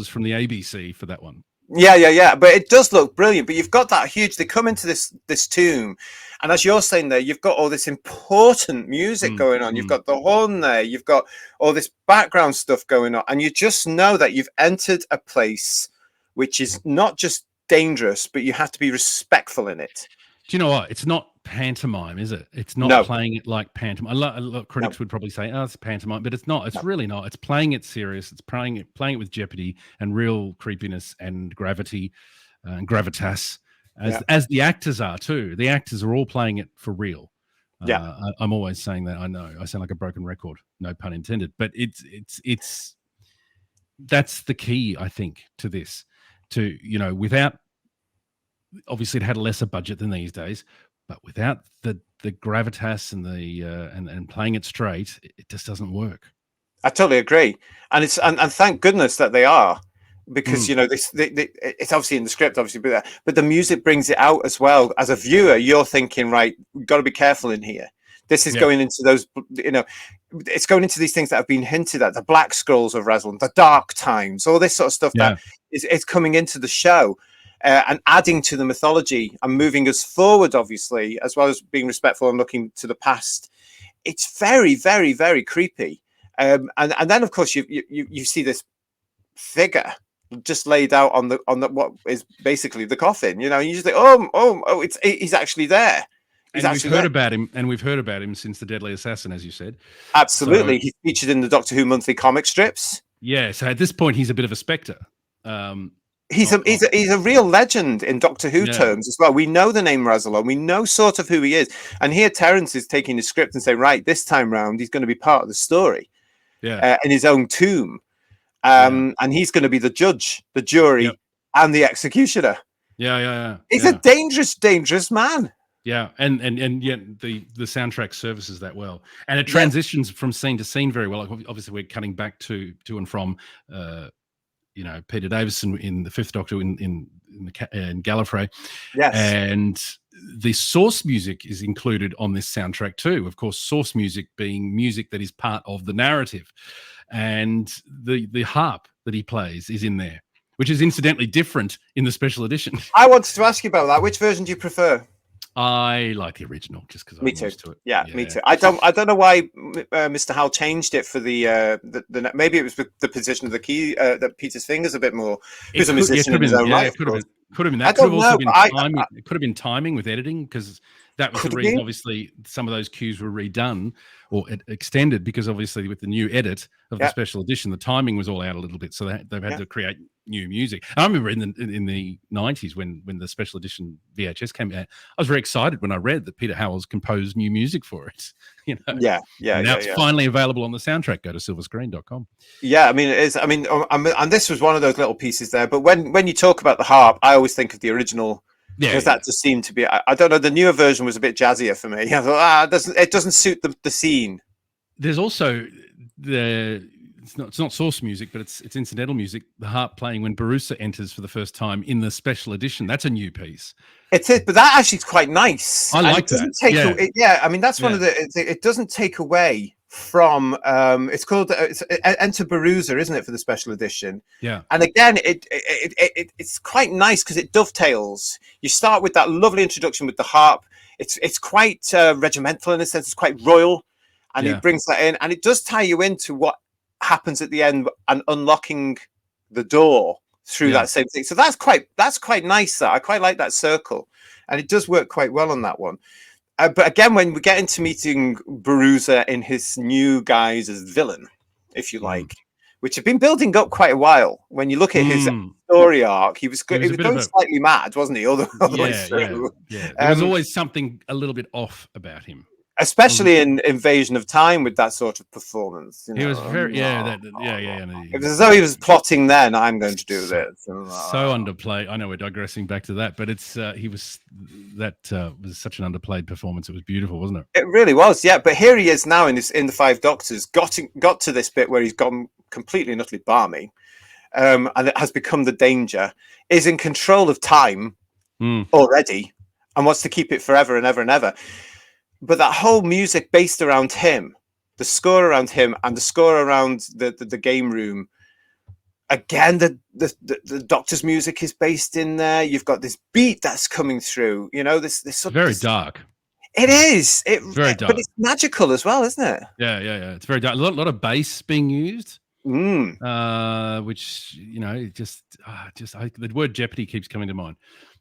Speaker 2: from the ABC for that one.
Speaker 1: Yeah. But it does look brilliant. But you've got that huge. They come into this tomb, and as you're saying there, you've got all this important music going on. You've got the horn there. You've got all this background stuff going on, and you just know that you've entered a place which is not just dangerous, but you have to be respectful in it.
Speaker 2: Do you know what? It's not pantomime, is it? It's not playing it like pantomime. A lot of critics would probably say, "Oh, it's pantomime," but it's not. It's really not. It's playing it serious. It's playing it with jeopardy and real creepiness and gravity and gravitas, as the actors are too. The actors are all playing it for real. I'm always saying that. I know I sound like a broken record, no pun intended. But it's that's the key, I think, to this. To without. Obviously, it had a lesser budget than these days, but without the gravitas and the and playing it straight, it just doesn't work.
Speaker 1: I totally agree, and thank goodness that they are, because it's obviously in the script, obviously, but the music brings it out as well. As a viewer, you're thinking, right, we've got to be careful in here. This is going into those, it's going into these things that have been hinted at, the Black Scrolls of Rassilon, the Dark Times, all this sort of stuff that is coming into the show. And adding to the mythology and moving us forward, obviously, as well as being respectful and looking to the past. It's very, very, very creepy. And then, of course, you see this figure just laid out on the what is basically the coffin. And you just think, he's actually there.
Speaker 2: We've heard about him, and we've heard about him since The Deadly Assassin, as you said.
Speaker 1: Absolutely, he's featured in the Doctor Who monthly comic strips.
Speaker 2: Yeah, so at this point, he's a bit of a spectre.
Speaker 1: He's a real legend in Doctor Who terms as well. We know the name Rassilon. We know sort of who he is. And here Terence is taking his script and saying, right, this time round, he's going to be part of the story in his own tomb. And he's going to be the judge, the jury, and the executioner.
Speaker 2: Yeah.
Speaker 1: He's a dangerous, dangerous man.
Speaker 2: Yeah, and yet the soundtrack services that well. And it transitions from scene to scene very well. Like obviously, we're cutting back to and from... Peter Davison in the Fifth Doctor in Gallifrey, and the source music is included on this soundtrack too. Of course, source music being music that is part of the narrative, and the harp that he plays is in there, which is incidentally different in the special edition.
Speaker 1: I wanted to ask you about that. Which version do you prefer?
Speaker 2: I like the original just because I'm used to it.
Speaker 1: Yeah, me too. I don't know why Mr. Hal changed it for the maybe it was the position of the key that Peter's fingers a bit more. Who's a musician in his own right?
Speaker 2: It could have been that. It could have been timing with editing, because that was the reason. Obviously, some of those cues were redone or extended because obviously with the new edit of the special edition, the timing was all out a little bit, so they've had to create new music. I remember in the 90s when the special edition VHS came out, I was very excited when I read that Peter Howells composed new music for it. You know, now it's finally available on the soundtrack. Go to silverscreen.com.
Speaker 1: Yeah, I mean, it is. I mean, and this was one of those little pieces there. But when you talk about the harp, I always think of the original. Because that just seemed to be, I don't know, the newer version was a bit jazzier for me. I thought, it doesn't suit the scene.
Speaker 2: There's also it's not source music, but it's incidental music. The harp playing when Barusa enters for the first time in the special edition. That's a new piece. It
Speaker 1: is, but that actually is quite nice.
Speaker 2: I like that.
Speaker 1: I mean, that's one of the. It doesn't take away from. It's called Enter Barusa, isn't it, for the special edition?
Speaker 2: Yeah.
Speaker 1: And again, it's quite nice because it dovetails. You start with that lovely introduction with the harp. It's quite regimental in a sense. It's quite royal, and it brings that in, and it does tie you into what happens at the end and unlocking the door through that same thing. So that's quite nice. That I quite like that circle, and it does work quite well on that one. But again, when we get into meeting Barusa in his new guise as villain, if you like, which have been building up quite a while. When you look at his story arc, he was going slightly mad, wasn't he? All the way through.
Speaker 2: Yeah. There was always something a little bit off about him.
Speaker 1: Especially in Invasion of Time with that sort of performance.
Speaker 2: He was very,
Speaker 1: It was as though he was plotting then, I'm going to do this.
Speaker 2: So underplayed. I know we're digressing back to that, but it's was such an underplayed performance. It was beautiful, wasn't it?
Speaker 1: It really was, yeah. But here he is now in the Five Doctors, got to this bit where he's gone completely and utterly balmy, and it has become the danger, is in control of time already, and wants to keep it forever and ever and ever. But that whole music based around him, the score around him, and the score around the game room. Again, the Doctor's music is based in there. You've got this beat that's coming through. You know, this sort
Speaker 2: very dark.
Speaker 1: It is.
Speaker 2: Very dark,
Speaker 1: but it's magical as well, isn't it?
Speaker 2: Yeah. It's very dark. A lot of bass being used, which the word jeopardy keeps coming to mind.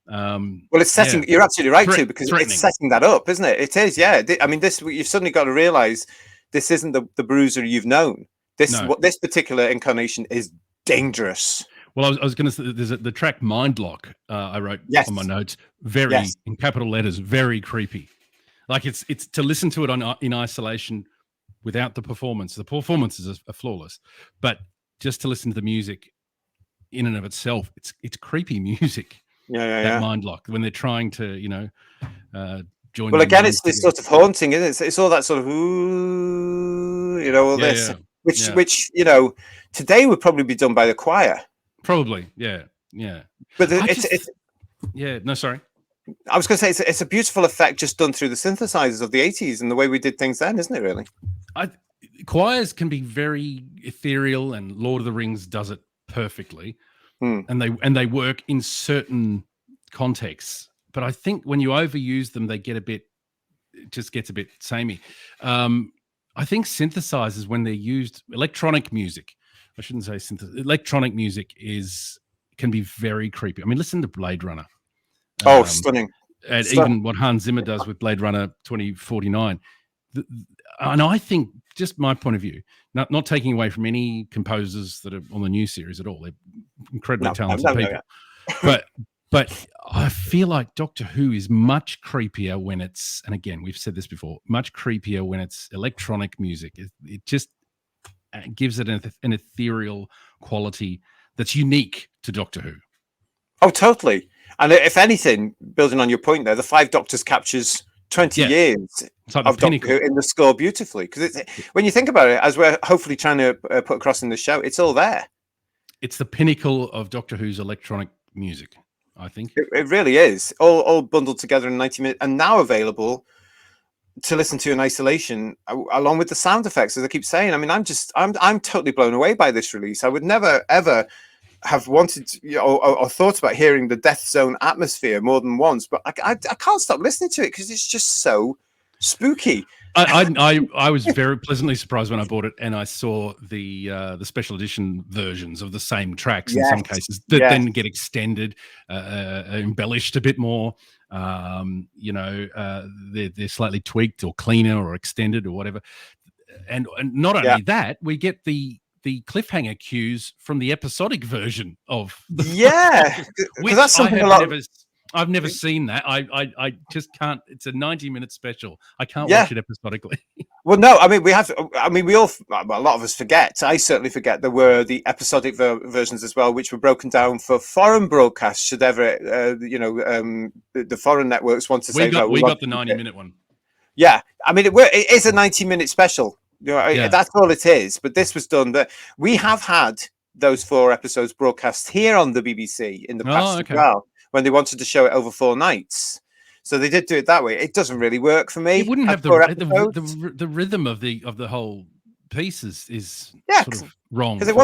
Speaker 1: Well, it's setting. You're absolutely right too, because it's setting that up, isn't it? It is, yeah. I mean, you've suddenly got to realize this isn't the Bruiser you've known. This particular incarnation is dangerous.
Speaker 2: Well, I was going to say there's the track Mind Lock. I wrote on my notes, in capital letters, very creepy. Like it's to listen to it in isolation without the performance. The performances are flawless, but just to listen to the music in and of itself, it's creepy music.
Speaker 1: Yeah.
Speaker 2: Mind Lock when they're trying to, join.
Speaker 1: Well, again, it's this sort of haunting, isn't it? It's all that sort of all this, which today would probably be done by the choir.
Speaker 2: Probably, yeah.
Speaker 1: But
Speaker 2: no, sorry.
Speaker 1: I was going to say it's a beautiful effect just done through the synthesizers of the 80s and the way we did things then, isn't it? Really,
Speaker 2: choirs can be very ethereal, and Lord of the Rings does it perfectly. And they work in certain contexts, but I think when you overuse them, it just gets a bit samey. I think synthesizers, when they're used, electronic music, I shouldn't say electronic music can be very creepy. I mean, listen to Blade Runner.
Speaker 1: Stunning.
Speaker 2: And even what Hans Zimmer does with Blade Runner 2049. And I think, just my point of view, not taking away from any composers that are on the new series at all, they're incredibly talented people. But I feel like Doctor Who is much creepier when it's, and again, we've said this before, much creepier when it's electronic music. It just gives it an ethereal quality that's unique to Doctor Who.
Speaker 1: Oh, totally. And if anything, building on your point there, the Five Doctors captures 20 years of Doctor Who in the score beautifully. Because when you think about it, as we're hopefully trying to put across in the show, it's all there.
Speaker 2: It's the pinnacle of Doctor Who's electronic music, I think.
Speaker 1: It really is. All bundled together in 90 minutes and now available to listen to in isolation, along with the sound effects, as I keep saying. I mean, I'm totally blown away by this release. I would never, ever have wanted or thought about hearing the Death Zone atmosphere more than once, but I can't stop listening to it because it's just so spooky.
Speaker 2: I was very pleasantly surprised when I bought it and I saw the special edition versions of the same tracks in some cases that then get extended, embellished a bit more. They're slightly tweaked or cleaner or extended or whatever. And not only that, we get the the cliffhanger cues from the episodic version of
Speaker 1: because that's something
Speaker 2: I've never seen that. I just can't. It's a 90-minute special. I can't
Speaker 1: Yeah.
Speaker 2: watch it episodically.
Speaker 1: Well, no, I mean, we have. I mean, we all. A lot of us forget. I certainly forget there were the episodic versions as well, which were broken down for foreign broadcasts. Should ever, the foreign networks want to say no,
Speaker 2: we got the 90-minute one.
Speaker 1: Yeah, I mean, it is a 90-minute special. You know, that's all it is. But this was done. But we have had those 4 episodes broadcast here on the BBC in the past as well, when they wanted to show it over 4 nights. So they did do it that way. It doesn't really work for me.
Speaker 2: It wouldn't have the rhythm of the whole piece is sort of wrong,
Speaker 1: because it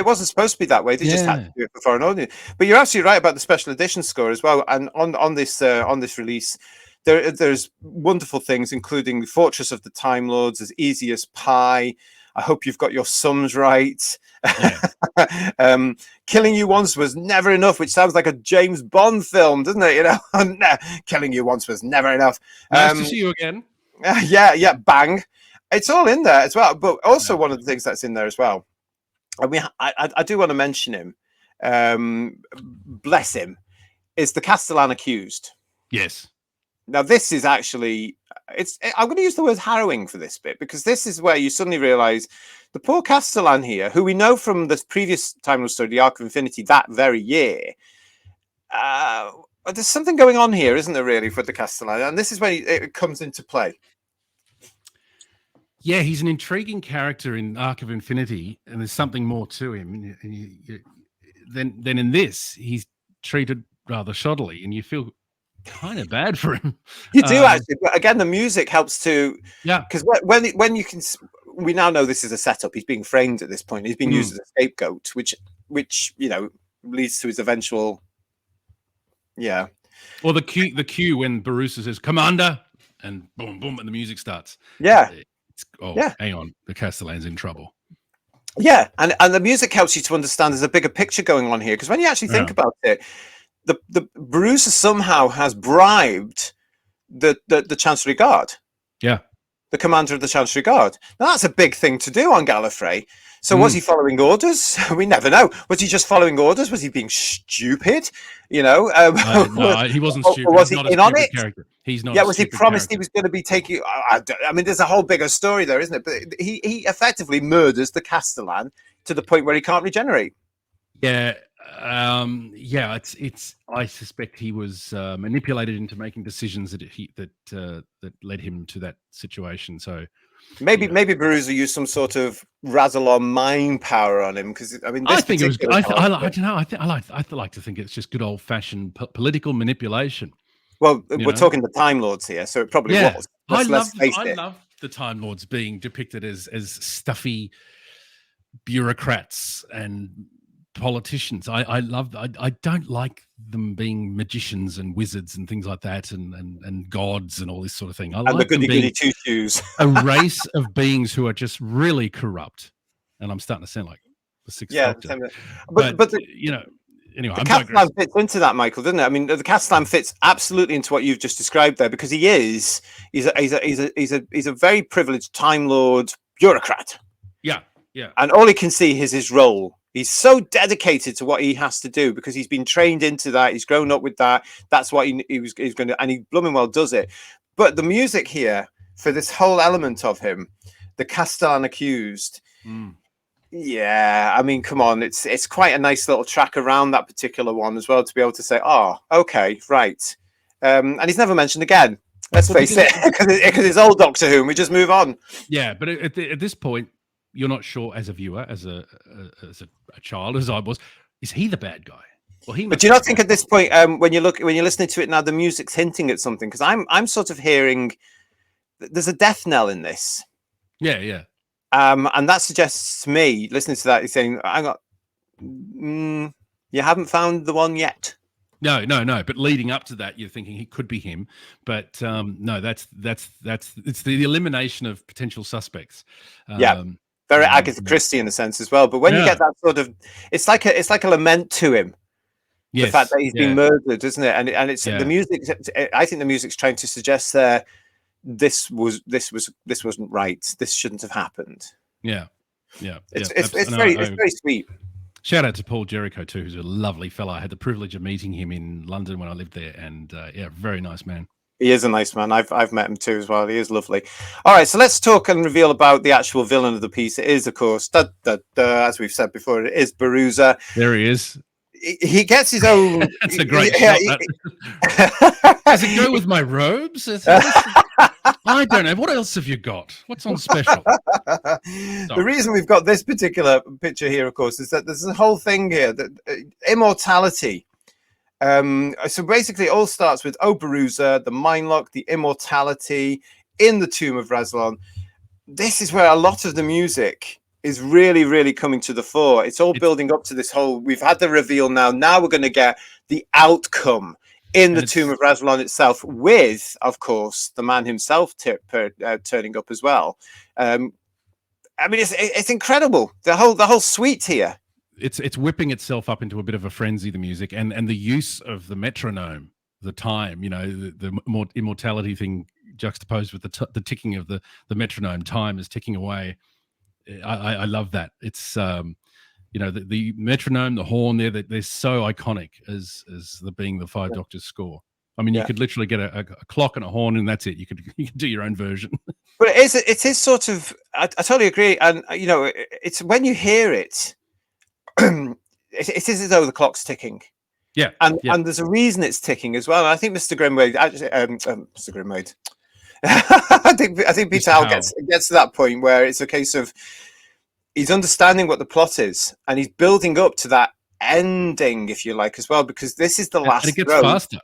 Speaker 1: wasn't supposed to be that way. They just had to do it for foreign audience. But you're absolutely right about the special edition score as well. And on this release, there's wonderful things, including Fortress of the Time Lords, As Easy as Pie. I hope you've got your sums right. Yeah. Killing You Once Was Never Enough, which sounds like a James Bond film, doesn't it? You know, Killing You Once Was Never Enough.
Speaker 2: Nice to see you again.
Speaker 1: Yeah, bang. It's all in there as well. But also one of the things that's in there as well, I mean, I do want to mention him. Bless him, is the Castellan accused.
Speaker 2: Yes.
Speaker 1: Now, this is actually, I'm going to use the word harrowing for this bit, because this is where you suddenly realize the poor Castellan here, who we know from the previous Time Lord story, The Arc of Infinity, that very year, there's something going on here, isn't there, really, for the Castellan? And this is when it comes into play.
Speaker 2: Yeah, he's an intriguing character in Arc of Infinity, and there's something more to him. Then in this, he's treated rather shoddily, and you feel kind of bad for him.
Speaker 1: You do actually, but again, the music helps to.
Speaker 2: Yeah,
Speaker 1: because when you can, we now know this is a setup. He's being framed at this point. He's been used as a scapegoat, which leads to his eventual. Yeah.
Speaker 2: Well, the cue when Barusa says "Commander" and boom, boom, and the music starts.
Speaker 1: Yeah.
Speaker 2: Hang on, the Castellan's in trouble.
Speaker 1: Yeah, and the music helps you to understand there's a bigger picture going on here, because when you actually think about it, the Barusa somehow has bribed the Chancery Guard.
Speaker 2: Yeah.
Speaker 1: The commander of the Chancery Guard. Now, that's a big thing to do on Gallifrey. So was he following orders? We never know. Was he just following orders? Was he being stupid?
Speaker 2: No, he wasn't stupid.
Speaker 1: Or was he in on it?
Speaker 2: Character. He's not.
Speaker 1: Yeah, was he promised he was going to be taking? I mean, there's a whole bigger story there, isn't it? But he effectively murders the Castellan to the point where he can't regenerate.
Speaker 2: Yeah. It's. I suspect he was manipulated into making decisions that led him to that situation. So
Speaker 1: maybe Barusa used some sort of Razalon mind power on him, because I mean, I think it was.
Speaker 2: I don't know. I like to think it's just good old fashioned political manipulation.
Speaker 1: Well, we're talking the Time Lords here, so it probably was. I love
Speaker 2: the Time Lords being depicted as stuffy bureaucrats and politicians. I don't like them being magicians and wizards and things like that, and gods and all this sort of thing. I
Speaker 1: and
Speaker 2: like
Speaker 1: the goody two shoes.
Speaker 2: A race of beings who are just really corrupt. And I'm starting to sound like the Sixth Doctor. But anyway,
Speaker 1: the Castellan fits into that, Michael, doesn't it? I mean, the Castellan fits absolutely into what you've just described there, because he's a very privileged Time Lord bureaucrat.
Speaker 2: Yeah.
Speaker 1: And all he can see is his role. He's so dedicated to what he has to do because he's been trained into that. He's grown up with that. That's what he was going to, and he blooming well does it. But the music here for this whole element of him, the Castellan accused. Yeah, I mean, come on, it's quite a nice little track around that particular one as well, to be able to say, oh, okay, right. And he's never mentioned again. Let's face it, because it's old Doctor Who, and we just move on.
Speaker 2: Yeah, but at this point, you're not sure as a viewer, as a child, as I was, is he the bad guy? Well,
Speaker 1: but do you not think at this point, when you're listening to it now, the music's hinting at something? Because I'm sort of hearing there's a death knell in this.
Speaker 2: Yeah.
Speaker 1: And that suggests to me, listening to that, he's saying, you haven't found the one yet.
Speaker 2: No. But leading up to that, you're thinking he could be him. But no, that's it's the elimination of potential suspects.
Speaker 1: Very Agatha Christie in a sense as well. But when you get that sort of, it's like a lament to him. Yes, the fact that he's been murdered, isn't it? And it's the music. I think the music's trying to suggest there this wasn't right. This shouldn't have happened.
Speaker 2: Yeah. Yeah,
Speaker 1: it's very sweet.
Speaker 2: Shout out to Paul Jericho too, who's a lovely fella. I had the privilege of meeting him in London when I lived there, and very nice man.
Speaker 1: He is a nice man. I've met him too as well. He is lovely. All right, so let's talk and reveal about the actual villain of the piece. It is, of course, as we've said before, it is Baruza.
Speaker 2: There he is.
Speaker 1: He gets his own.
Speaker 2: That's a great shot. Does it go with my robes? I don't know. What else have you got? What's on special?
Speaker 1: The reason we've got this particular picture here, of course, is that there's a whole thing here that immortality. So basically it all starts with Baruza, the Mindlock, the immortality in the tomb of Rassilon. This is where a lot of the music is really, really coming to the fore. It's all building up to this whole, we've had the reveal now we're going to get the outcome in the tomb of Rassilon itself, with, of course, the man himself turning up as well. I mean, it's incredible. The whole suite here.
Speaker 2: It's whipping itself up into a bit of a frenzy, the music, and the use of the metronome, the time, the more immortality thing juxtaposed with the ticking of the metronome. Time is ticking away. I love that. It's the metronome, the horn there, they're so iconic as being the Five Doctors score. I mean, you could literally get a clock and a horn, and that's it. You could do your own version.
Speaker 1: But it is sort of. I totally agree, and it's when you hear it. It is as though the clock's ticking, and there's a reason it's ticking as well. And I think Mr. Grimwade, Mr. Grimwade, I think Peter Howell gets to that point where it's a case of he's understanding what the plot is, and he's building up to that ending, if you like, as well, because this is the last.
Speaker 2: And it gets faster.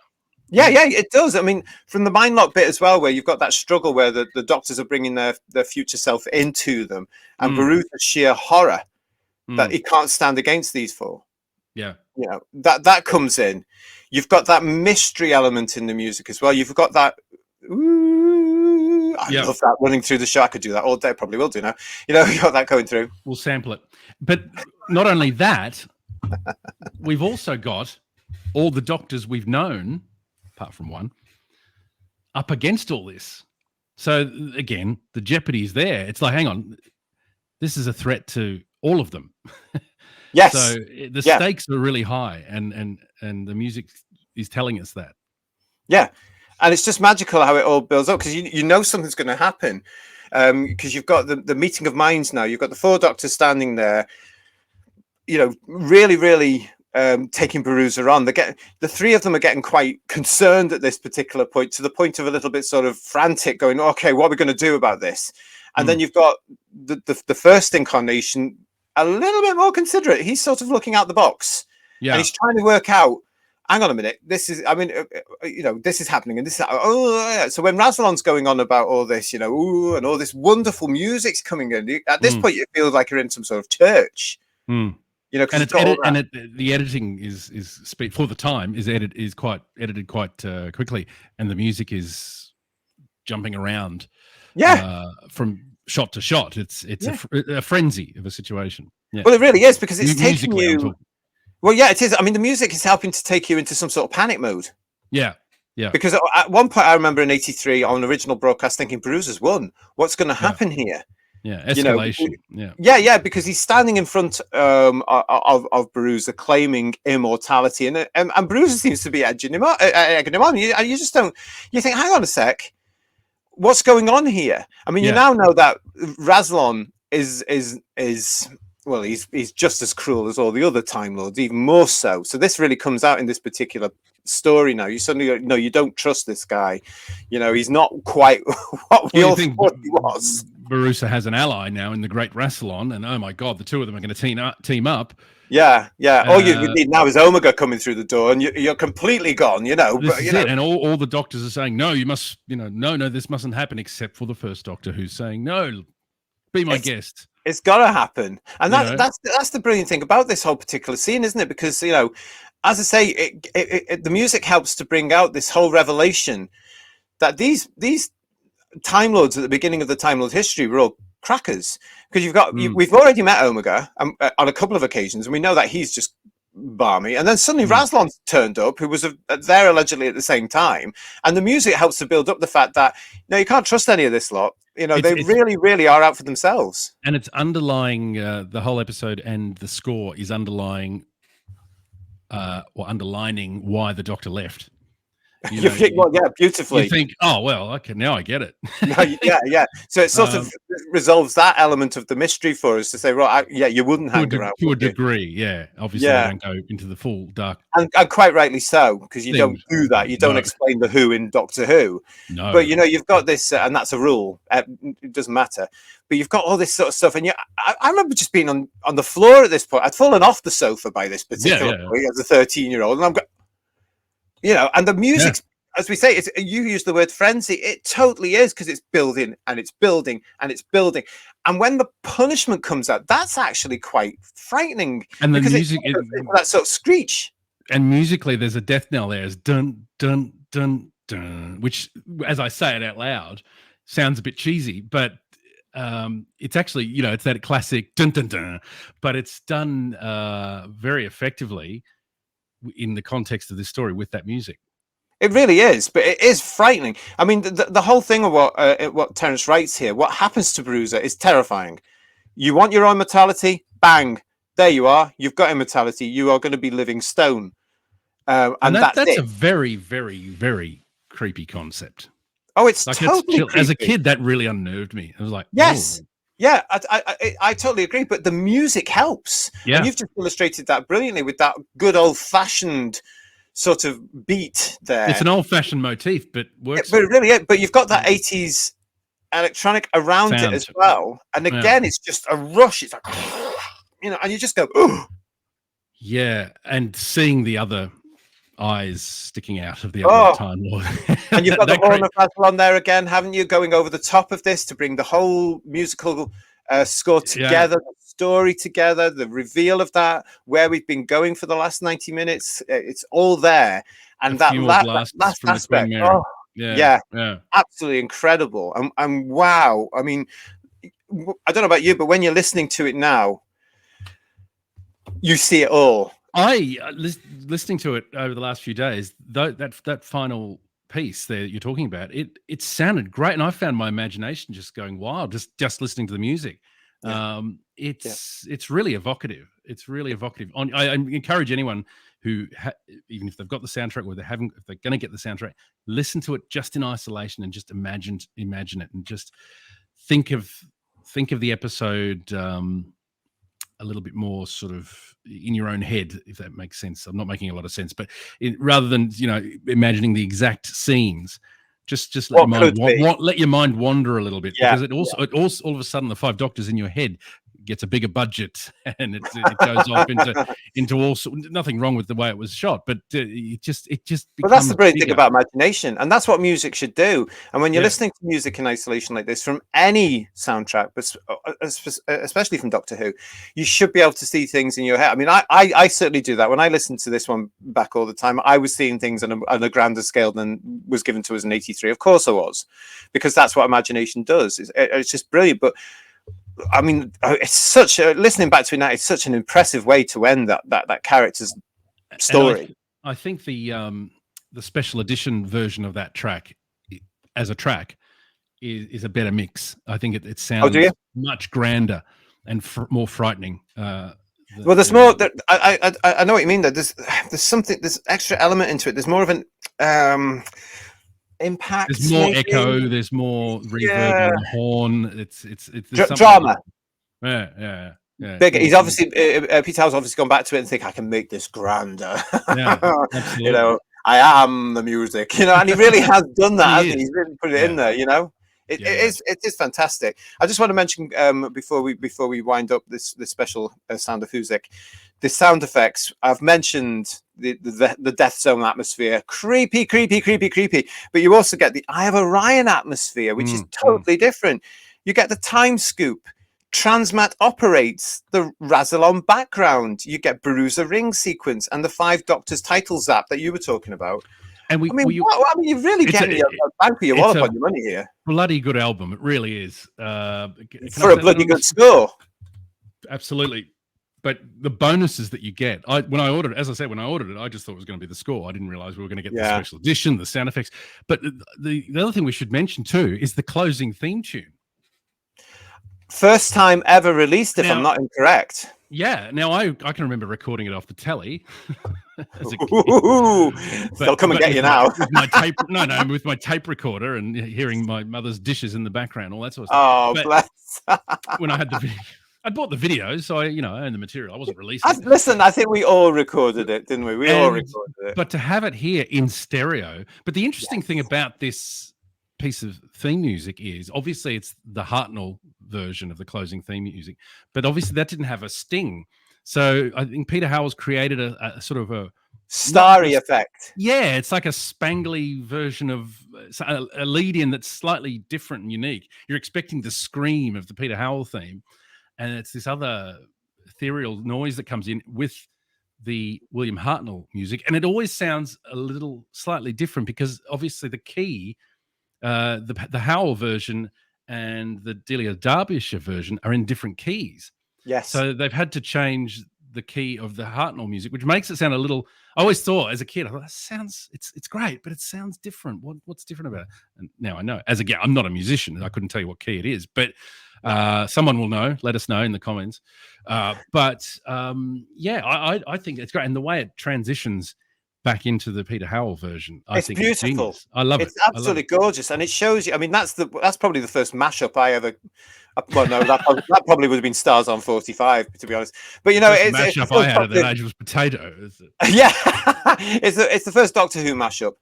Speaker 1: Yeah, it does. I mean, from the Mindlock bit as well, where you've got that struggle where the doctors are bringing their future self into them, and Baruza's sheer horror. That he can't stand against these four. Yeah. That comes in. You've got that mystery element in the music as well. You've got that. I love that running through the show. I could do that all day. Probably will do now. You got that going through.
Speaker 2: We'll sample it. But not only that, we've also got all the doctors we've known, apart from one, up against all this. So again, the jeopardy's there. It's like, hang on, this is a threat to all of them.
Speaker 1: Yes.
Speaker 2: So the stakes are really high, and the music is telling us that. Yeah.
Speaker 1: And it's just magical how it all builds up, because you know something's going to happen, because you've got the meeting of minds now. You've got the four doctors standing there, really, really taking Baruza on. The three of them are getting quite concerned at this particular point, to the point of a little bit sort of frantic, going, okay, what are we going to do about this? And then you've got the first incarnation, a little bit more considerate. He's sort of looking out the box, and he's trying to work out, hang on a minute, this is happening, and this is, so when Rassilon's going on about all this, and all this wonderful music's coming in, at this point you feel like you're in some sort of church.
Speaker 2: And the editing is speed for the time is edited quite quickly, and the music is jumping around from shot to shot. It's a frenzy of a situation.
Speaker 1: Well, it really is, because it's taking you. Well, it is. I mean, the music is helping to take you into some sort of panic mode. Yeah. Because at one point, I remember in '83 on original broadcast thinking, Baruza's won. What's going to happen here?
Speaker 2: Yeah, escalation.
Speaker 1: Because he's standing in front of Baruza, claiming immortality, and Baruza seems to be egging him on. And you just don't. You think, hang on a sec, what's going on here? I mean, you now know that Rassilon is well, he's just as cruel as all the other Time Lords, even more so. So this really comes out in this particular story now. You suddenly know you don't trust this guy. He's not quite what we all thought he was.
Speaker 2: Baruza has an ally now in the Great Rassilon, and oh my God, the two of them are going to team up.
Speaker 1: Yeah. All you need now is Omega coming through the door, and you're completely gone.
Speaker 2: This is it. And all the doctors are saying, no, you must, no, this mustn't happen, except for the first Doctor, who's saying, no, be my guest.
Speaker 1: It's got to happen, and that's the brilliant thing about this whole particular scene, isn't it? Because as I say, the music helps to bring out this whole revelation that these Time Lords at the beginning of the Time Lord history were all crackers, because we've already met Omega on a couple of occasions, and we know that he's just balmy, and then suddenly Razlon turned up, who was there allegedly at the same time, and the music helps to build up the fact that no, you can't trust any of this lot. You know, they really are out for themselves,
Speaker 2: and it's underlying the whole episode, and the score is underlying or underlining why the Doctor left.
Speaker 1: You think, well, yeah, beautifully.
Speaker 2: You think, oh well, okay, now I get it.
Speaker 1: yeah. So it sort of resolves that element of the mystery for us to say, right, you wouldn't hang around
Speaker 2: to a degree, yeah. Obviously, they don't go into the full dark,
Speaker 1: and quite rightly so, because you don't do that. You don't explain the Who in Doctor Who.
Speaker 2: No,
Speaker 1: but you know, you've got this, and that's a rule. It doesn't matter. But you've got all this sort of stuff, and I remember just being on the floor at this point. I'd fallen off the sofa by this particular point as a 13-year-old, and I'm going. You know, and the music, as we say, you use the word frenzy. It totally is, because it's building and it's building and it's building. And when the punishment comes out, that's actually quite frightening.
Speaker 2: And the music,
Speaker 1: that sort of screech.
Speaker 2: And musically, there's a death knell there. It's dun, dun, dun, dun, which, as I say it out loud, sounds a bit cheesy, but it's actually, you know, it's that classic dun, dun, dun, but it's done very effectively in the context of this story with that music.
Speaker 1: It really is, but it is frightening. I mean, the whole thing of what Terence writes here, what happens to Bruiser is terrifying. You want your immortality? Bang. There you are. You've got immortality. You are going to be living stone. And that's
Speaker 2: a very, very, very creepy concept.
Speaker 1: Oh, it's like totally creepy.
Speaker 2: As a kid, that really unnerved me. I was like,
Speaker 1: yes. Oh. Yeah, I totally agree, but the music helps. Yeah. And you've just illustrated that brilliantly with that good old-fashioned sort of beat there.
Speaker 2: It's an old-fashioned motif, but works.
Speaker 1: But really, but you've got that 80s electronic around it as well. And again, it's just a rush. It's like, you know, and you just go, ooh.
Speaker 2: Yeah, and seeing the other eyes sticking out of the other Time Lord.
Speaker 1: And you've got the horn of battle on there again, haven't you? Going over the top of this to bring the whole musical score together, the story together, the reveal of that, where we've been going for the last 90 minutes. It's all there. And that last aspect, yeah, absolutely incredible. And wow, I mean, I don't know about you, but when you're listening to it now, you see it all.
Speaker 2: Listening to it over the last few days, that final piece there that you're talking about, it sounded great, and I found my imagination just going wild just listening to the music. It's really evocative. It's really evocative. I encourage anyone who even if they've got the soundtrack or if they're going to get the soundtrack, listen to it just in isolation and just imagine it, and just think of the episode a little bit more sort of in your own head, if that makes sense. I'm not making a lot of sense, but rather than, you know, imagining the exact scenes, just let your mind wander a little bit, because it also all of a sudden the Five Doctors in your head gets a bigger budget, and it goes off into all. Nothing wrong with the way it was shot, but it just.
Speaker 1: Well, that's the great thing about imagination, and that's what music should do. And when you're listening to music in isolation like this from any soundtrack, but especially from Doctor Who, you should be able to see things in your head. I mean, I certainly do that. When I listen to this one back all the time, I was seeing things on a grander scale than was given to us in '83. Of course, I was, because that's what imagination does. It's just brilliant, but. I mean, it's listening back to it now, it's such an impressive way to end that character's story.
Speaker 2: I think the special edition version of that track as a track is a better mix. I think it sounds much grander and more frightening.
Speaker 1: Well, there's more. I know what you mean. That there's extra element into it. There's more of an impact.
Speaker 2: There's more echo. There's more reverb on the horn. It's
Speaker 1: drama.
Speaker 2: Yeah.
Speaker 1: Big. He's obviously Peter Howell's obviously gone back to it and think I can make this grander.
Speaker 2: Yeah, absolutely.
Speaker 1: You know, I am the music. You know, and he really has done that. Hasn't he? He's really put it in there. You know, it is fantastic. I just want to mention before we wind up this special Sound of Whosic, the sound effects. I've mentioned the Death Zone atmosphere, creepy. But you also get the Eye of Orion atmosphere, which is totally different. You get the time scoop. Transmat operates the Razalon background. You get Bruiser ring sequence and the Five Doctors title zap that you were talking about.
Speaker 2: And
Speaker 1: you're really getting a bang for your wallet on your money here.
Speaker 2: Bloody good album, it really is.
Speaker 1: For a bloody good score.
Speaker 2: Absolutely. But the bonuses that you get, when I ordered it, I just thought it was going to be the score. I didn't realize we were going to get the special edition, the sound effects. But the other thing we should mention too is the closing theme tune.
Speaker 1: First time ever released, if I'm not incorrect.
Speaker 2: Yeah. Now I can remember recording it off the telly. As a
Speaker 1: kid. They'll come and get you now.
Speaker 2: With my tape, with my tape recorder and hearing my mother's dishes in the background, all that sort of
Speaker 1: stuff. Oh, bless.
Speaker 2: When I had I bought the videos, so I owned the material. I wasn't releasing it.
Speaker 1: Listen, I think we all recorded it, didn't we? We all recorded it.
Speaker 2: But to have it here in stereo. But the interesting thing about this piece of theme music is obviously it's the Hartnell version of the closing theme music, but obviously that didn't have a sting. So I think Peter Howells created a sort of a
Speaker 1: starry effect.
Speaker 2: Yeah, it's like a spangly version of a lead-in that's slightly different and unique. You're expecting the scream of the Peter Howell theme, and it's this other ethereal noise that comes in with the William Hartnell music, and it always sounds a little slightly different because obviously the key, the Howell version and the Delia Derbyshire version are in different keys.
Speaker 1: Yes.
Speaker 2: So they've had to change the key of the Hartnell music, which makes it sound a little. I always thought as a kid, I thought it's great, but it sounds different. What's different about it? And now I know. I'm not a musician. I couldn't tell you what key it is, but someone will know. Let us know in the comments. I think it's great, and the way it transitions back into the Peter Howell version, I think
Speaker 1: beautiful.
Speaker 2: It's genius. I love it.
Speaker 1: It's absolutely gorgeous, and it shows you. I mean, that's probably the first mashup I ever. Well, no, that probably would have been Stars on 45, to be honest. But
Speaker 2: it's mashup I had at that age was Potato.
Speaker 1: Yeah, it's the first Doctor Who mashup.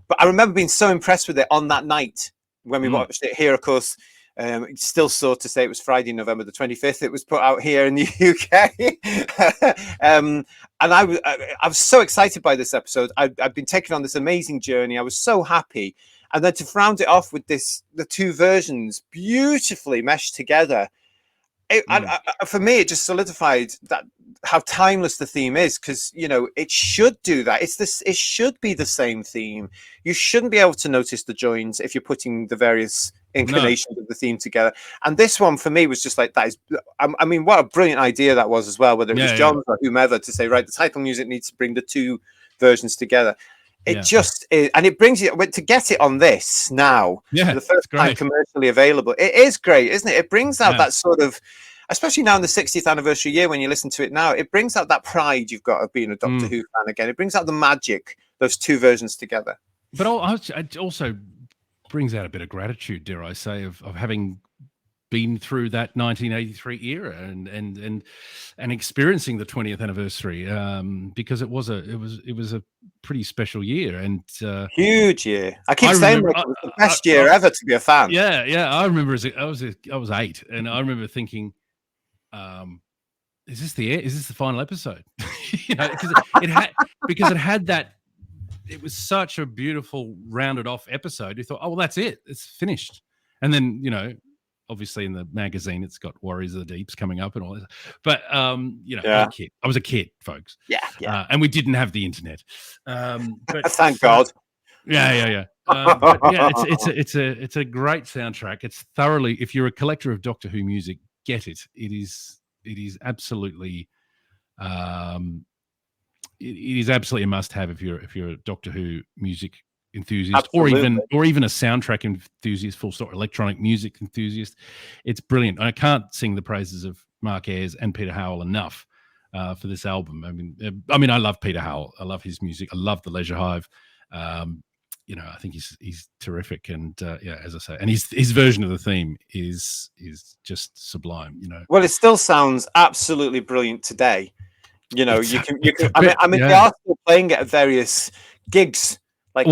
Speaker 1: But I remember being so impressed with it on that night when we watched it here. Of course, it's still sore to say it was Friday, November the 25th. It was put out here in the UK, and I was so excited by this episode. I've been taken on this amazing journey. I was so happy. And then to round it off with the two versions beautifully meshed together, for me, it just solidified that how timeless the theme is, because it should do that. It should be the same theme. You shouldn't be able to notice the joins if you're putting the various inclinations of the theme together. And this one for me was just like that. I mean, what a brilliant idea that was as well. Whether it was John or whomever to say, right, the title music needs to bring the two versions together. It just is, and it brings you to get it on this now, for the first time commercially available. It is great, isn't it? It brings out that sort of, especially now in the 60th anniversary year, when you listen to it now, it brings out that pride you've got of being a Doctor Who fan again. It brings out the magic, those two versions together.
Speaker 2: But it also brings out a bit of gratitude, dare I say, of having been through that 1983 era and experiencing the 20th anniversary, because it was a pretty special year and
Speaker 1: huge year. I keep saying it was the best year ever to be a fan.
Speaker 2: Yeah. I remember I was 8, and I remember thinking, is this the final episode? Because it had that. It was such a beautiful rounded off episode. You thought, oh well, that's it. It's finished. And then obviously in the magazine it's got Warriors of the Deeps coming up and all that. But I was a kid, folks.
Speaker 1: Yeah.
Speaker 2: And we didn't have the internet. But
Speaker 1: thank God.
Speaker 2: Yeah. But yeah, it's a great soundtrack. It's thoroughly, if you're a collector of Doctor Who music, get it. It is absolutely it is absolutely a must-have if you're a Doctor Who music enthusiast, or even a soundtrack enthusiast, full stop, electronic music enthusiast. It's brilliant. I can't sing the praises of Mark Ayres and Peter Howell enough for this album. I mean, I love Peter Howell. I love his music. I love the Leisure Hive. I think he's terrific. And as I say, and his version of the theme is just sublime.
Speaker 1: Well, it still sounds absolutely brilliant today. You can. They are still playing it at various gigs.
Speaker 2: I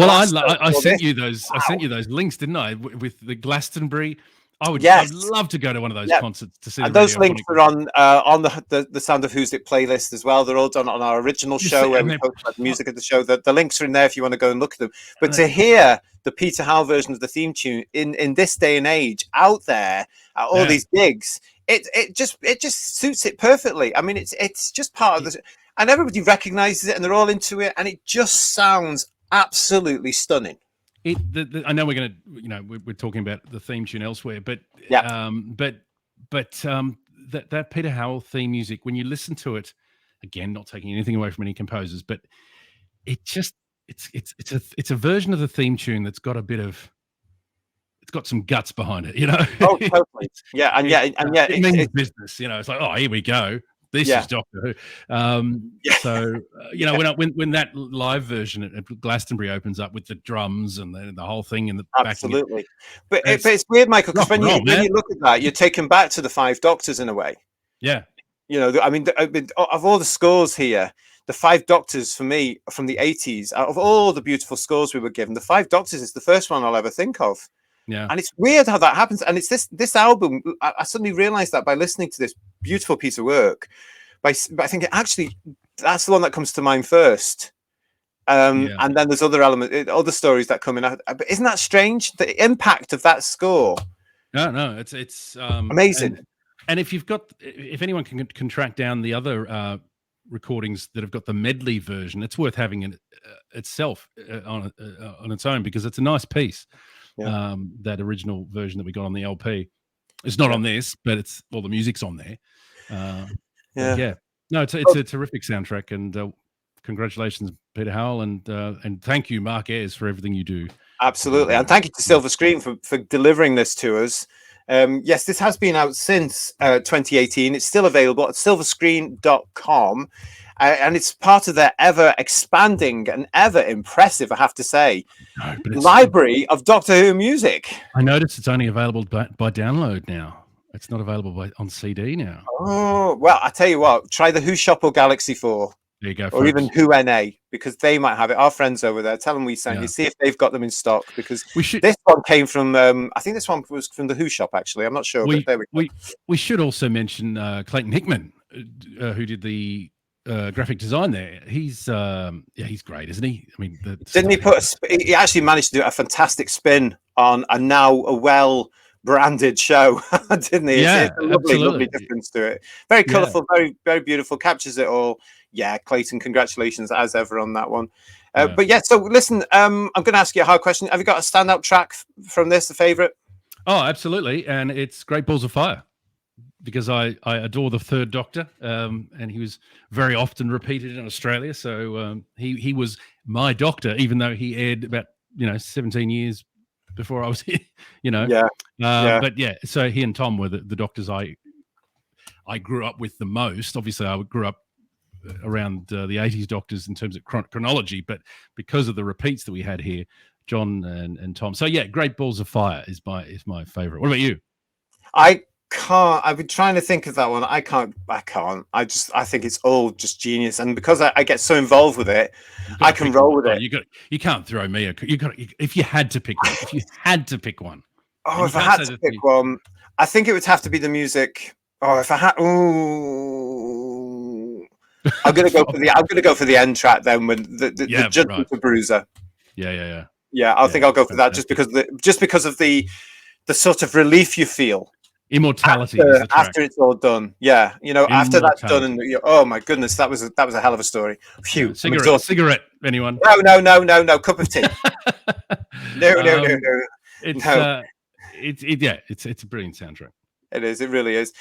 Speaker 2: sent you those. I sent you those links, didn't I? With the Glastonbury. I'd love to go to one of those concerts to see.
Speaker 1: And those links are on the Sound of Whosic playlist as well. They're all done on our original show where we post about the music of the show. The links are in there if you want to go and look at them. But to hear the Peter Howell version of the theme tune in this day and age out there at all these gigs, it just suits it perfectly. I mean, it's just part of the, and everybody recognizes it and they're all into it, and it just sounds absolutely stunning.
Speaker 2: I know we're talking about the theme tune elsewhere, but that Peter Howell theme music, when you listen to it, again, not taking anything away from any composers, but it's a version of the theme tune that's got it's got some guts behind it,
Speaker 1: Oh, totally. Yeah, and
Speaker 2: it means business. It's like, oh, here we go. This is Doctor Who. So when that live version at Glastonbury opens up with the drums and the whole thing in the
Speaker 1: absolutely. But it's weird, Michael, because when you look at that, you're taken back to the Five Doctors in a way.
Speaker 2: Yeah.
Speaker 1: I mean, of all the scores here, the Five Doctors for me from the 80s, out of all the beautiful scores we were given, the Five Doctors is the first one I'll ever think of.
Speaker 2: Yeah.
Speaker 1: And it's weird how that happens. And it's this album, I suddenly realized that by listening to this beautiful piece of work, by thinking, actually, that's the one that comes to mind first. And then there's other elements, other stories that come in. But isn't that strange? The impact of that score.
Speaker 2: No, it's
Speaker 1: amazing.
Speaker 2: And if anyone can track down the other recordings that have got the medley version, it's worth having it itself on its own, because it's a nice piece. Yeah. That original version that we got on the LP, it's not on this, but it's all the music's on there. No, it's a terrific soundtrack, and congratulations, Peter Howell, and thank you, Mark Ayres, for everything you do.
Speaker 1: Absolutely, and thank you to Silver Screen for delivering this to us. Yes, this has been out since 2018. It's still available at silverscreen.com. And it's part of their ever expanding and ever impressive, I have to say, library of Doctor Who music.
Speaker 2: I noticed it's only available by download now. It's not available on CD now.
Speaker 1: Oh, well, I tell you what, try the Who Shop or Galaxy 4.
Speaker 2: There you go.
Speaker 1: Or even Who NA, because they might have it. Our friends over there, tell them we sent you, see if they've got them in stock, because this one came from, I think this one was from the Who Shop, actually. I'm not sure, but there we go.
Speaker 2: We should also mention Clayton Hickman, who did the graphic design there. He's great, isn't he? I mean,
Speaker 1: didn't he he actually managed to do a fantastic spin on a now branded show, didn't he?
Speaker 2: Yeah,
Speaker 1: it's a lovely difference to it. Very colourful, very, very beautiful, captures it all. Yeah, Clayton, congratulations as ever on that one. But yeah, so listen, I'm going to ask you a hard question. Have you got a standout track from this, a favourite?
Speaker 2: Oh, absolutely, and it's Great Balls of Fire, because I adore the Third Doctor, and he was very often repeated in Australia. So he was my Doctor, even though he aired about 17 years before I was here. But yeah, so he and Tom were the Doctors I grew up with the most. Obviously, I grew up around the 80s Doctors in terms of chronology, but because of the repeats that we had here, John and Tom. So yeah, Great Balls of Fire is my favorite. What about you?
Speaker 1: I can't. I've been trying to think of that one. I can't. I think it's all just genius, and because I get so involved with it, I can roll with it.
Speaker 2: You can't throw me. If you had to pick one. If you had to pick one.
Speaker 1: Oh, if I had to pick one, I think it would have to be the music. Oh, if I had. Ooh. I'm gonna go for the end track then, when the Judgment of Bruiser.
Speaker 2: Yeah.
Speaker 1: I think I'll go for that, just because of the sort of relief you feel.
Speaker 2: Immortality
Speaker 1: after it's all done. Yeah, after that's done, and oh my goodness, that was a hell of a story. Phew.
Speaker 2: Cigarette, anyone?
Speaker 1: No, cup of tea. No.
Speaker 2: It's a brilliant soundtrack.
Speaker 1: It is. It really is.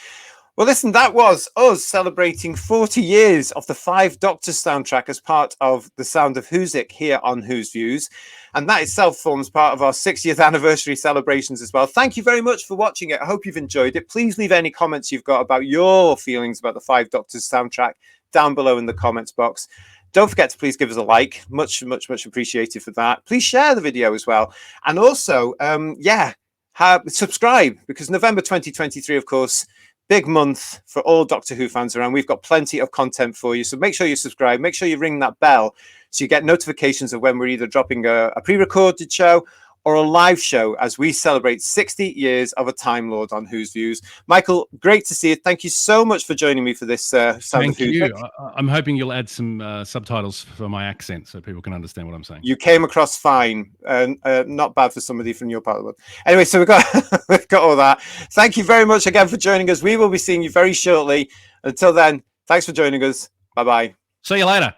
Speaker 1: Well, listen, that was us celebrating 40 years of the Five Doctors soundtrack as part of the Sound of Whosic here on Who's Views. And that itself forms part of our 60th anniversary celebrations as well. Thank you very much for watching it. I hope you've enjoyed it. Please leave any comments you've got about your feelings about the Five Doctors soundtrack down below in the comments box. Don't forget to please give us a like. Much, much, much appreciated for that. Please share the video as well. And also, subscribe, because November 2023, of course, big month for all Doctor Who fans around. We've got plenty of content for you. So make sure you subscribe. Make sure you ring that bell so you get notifications of when we're either dropping a pre-recorded show or a live show as we celebrate 60 years of a Time Lord on Who's Views. Michael, great to see you. Thank you so much for joining me for this Sound of Who's.
Speaker 2: Thank you. I'm hoping you'll add some subtitles for my accent so people can understand what I'm saying.
Speaker 1: You came across fine, and not bad for somebody from your part of the world. Anyway, so we've got all that. Thank you very much again for joining us. We will be seeing you very shortly. Until then, thanks for joining us. Bye-bye.
Speaker 2: See you later.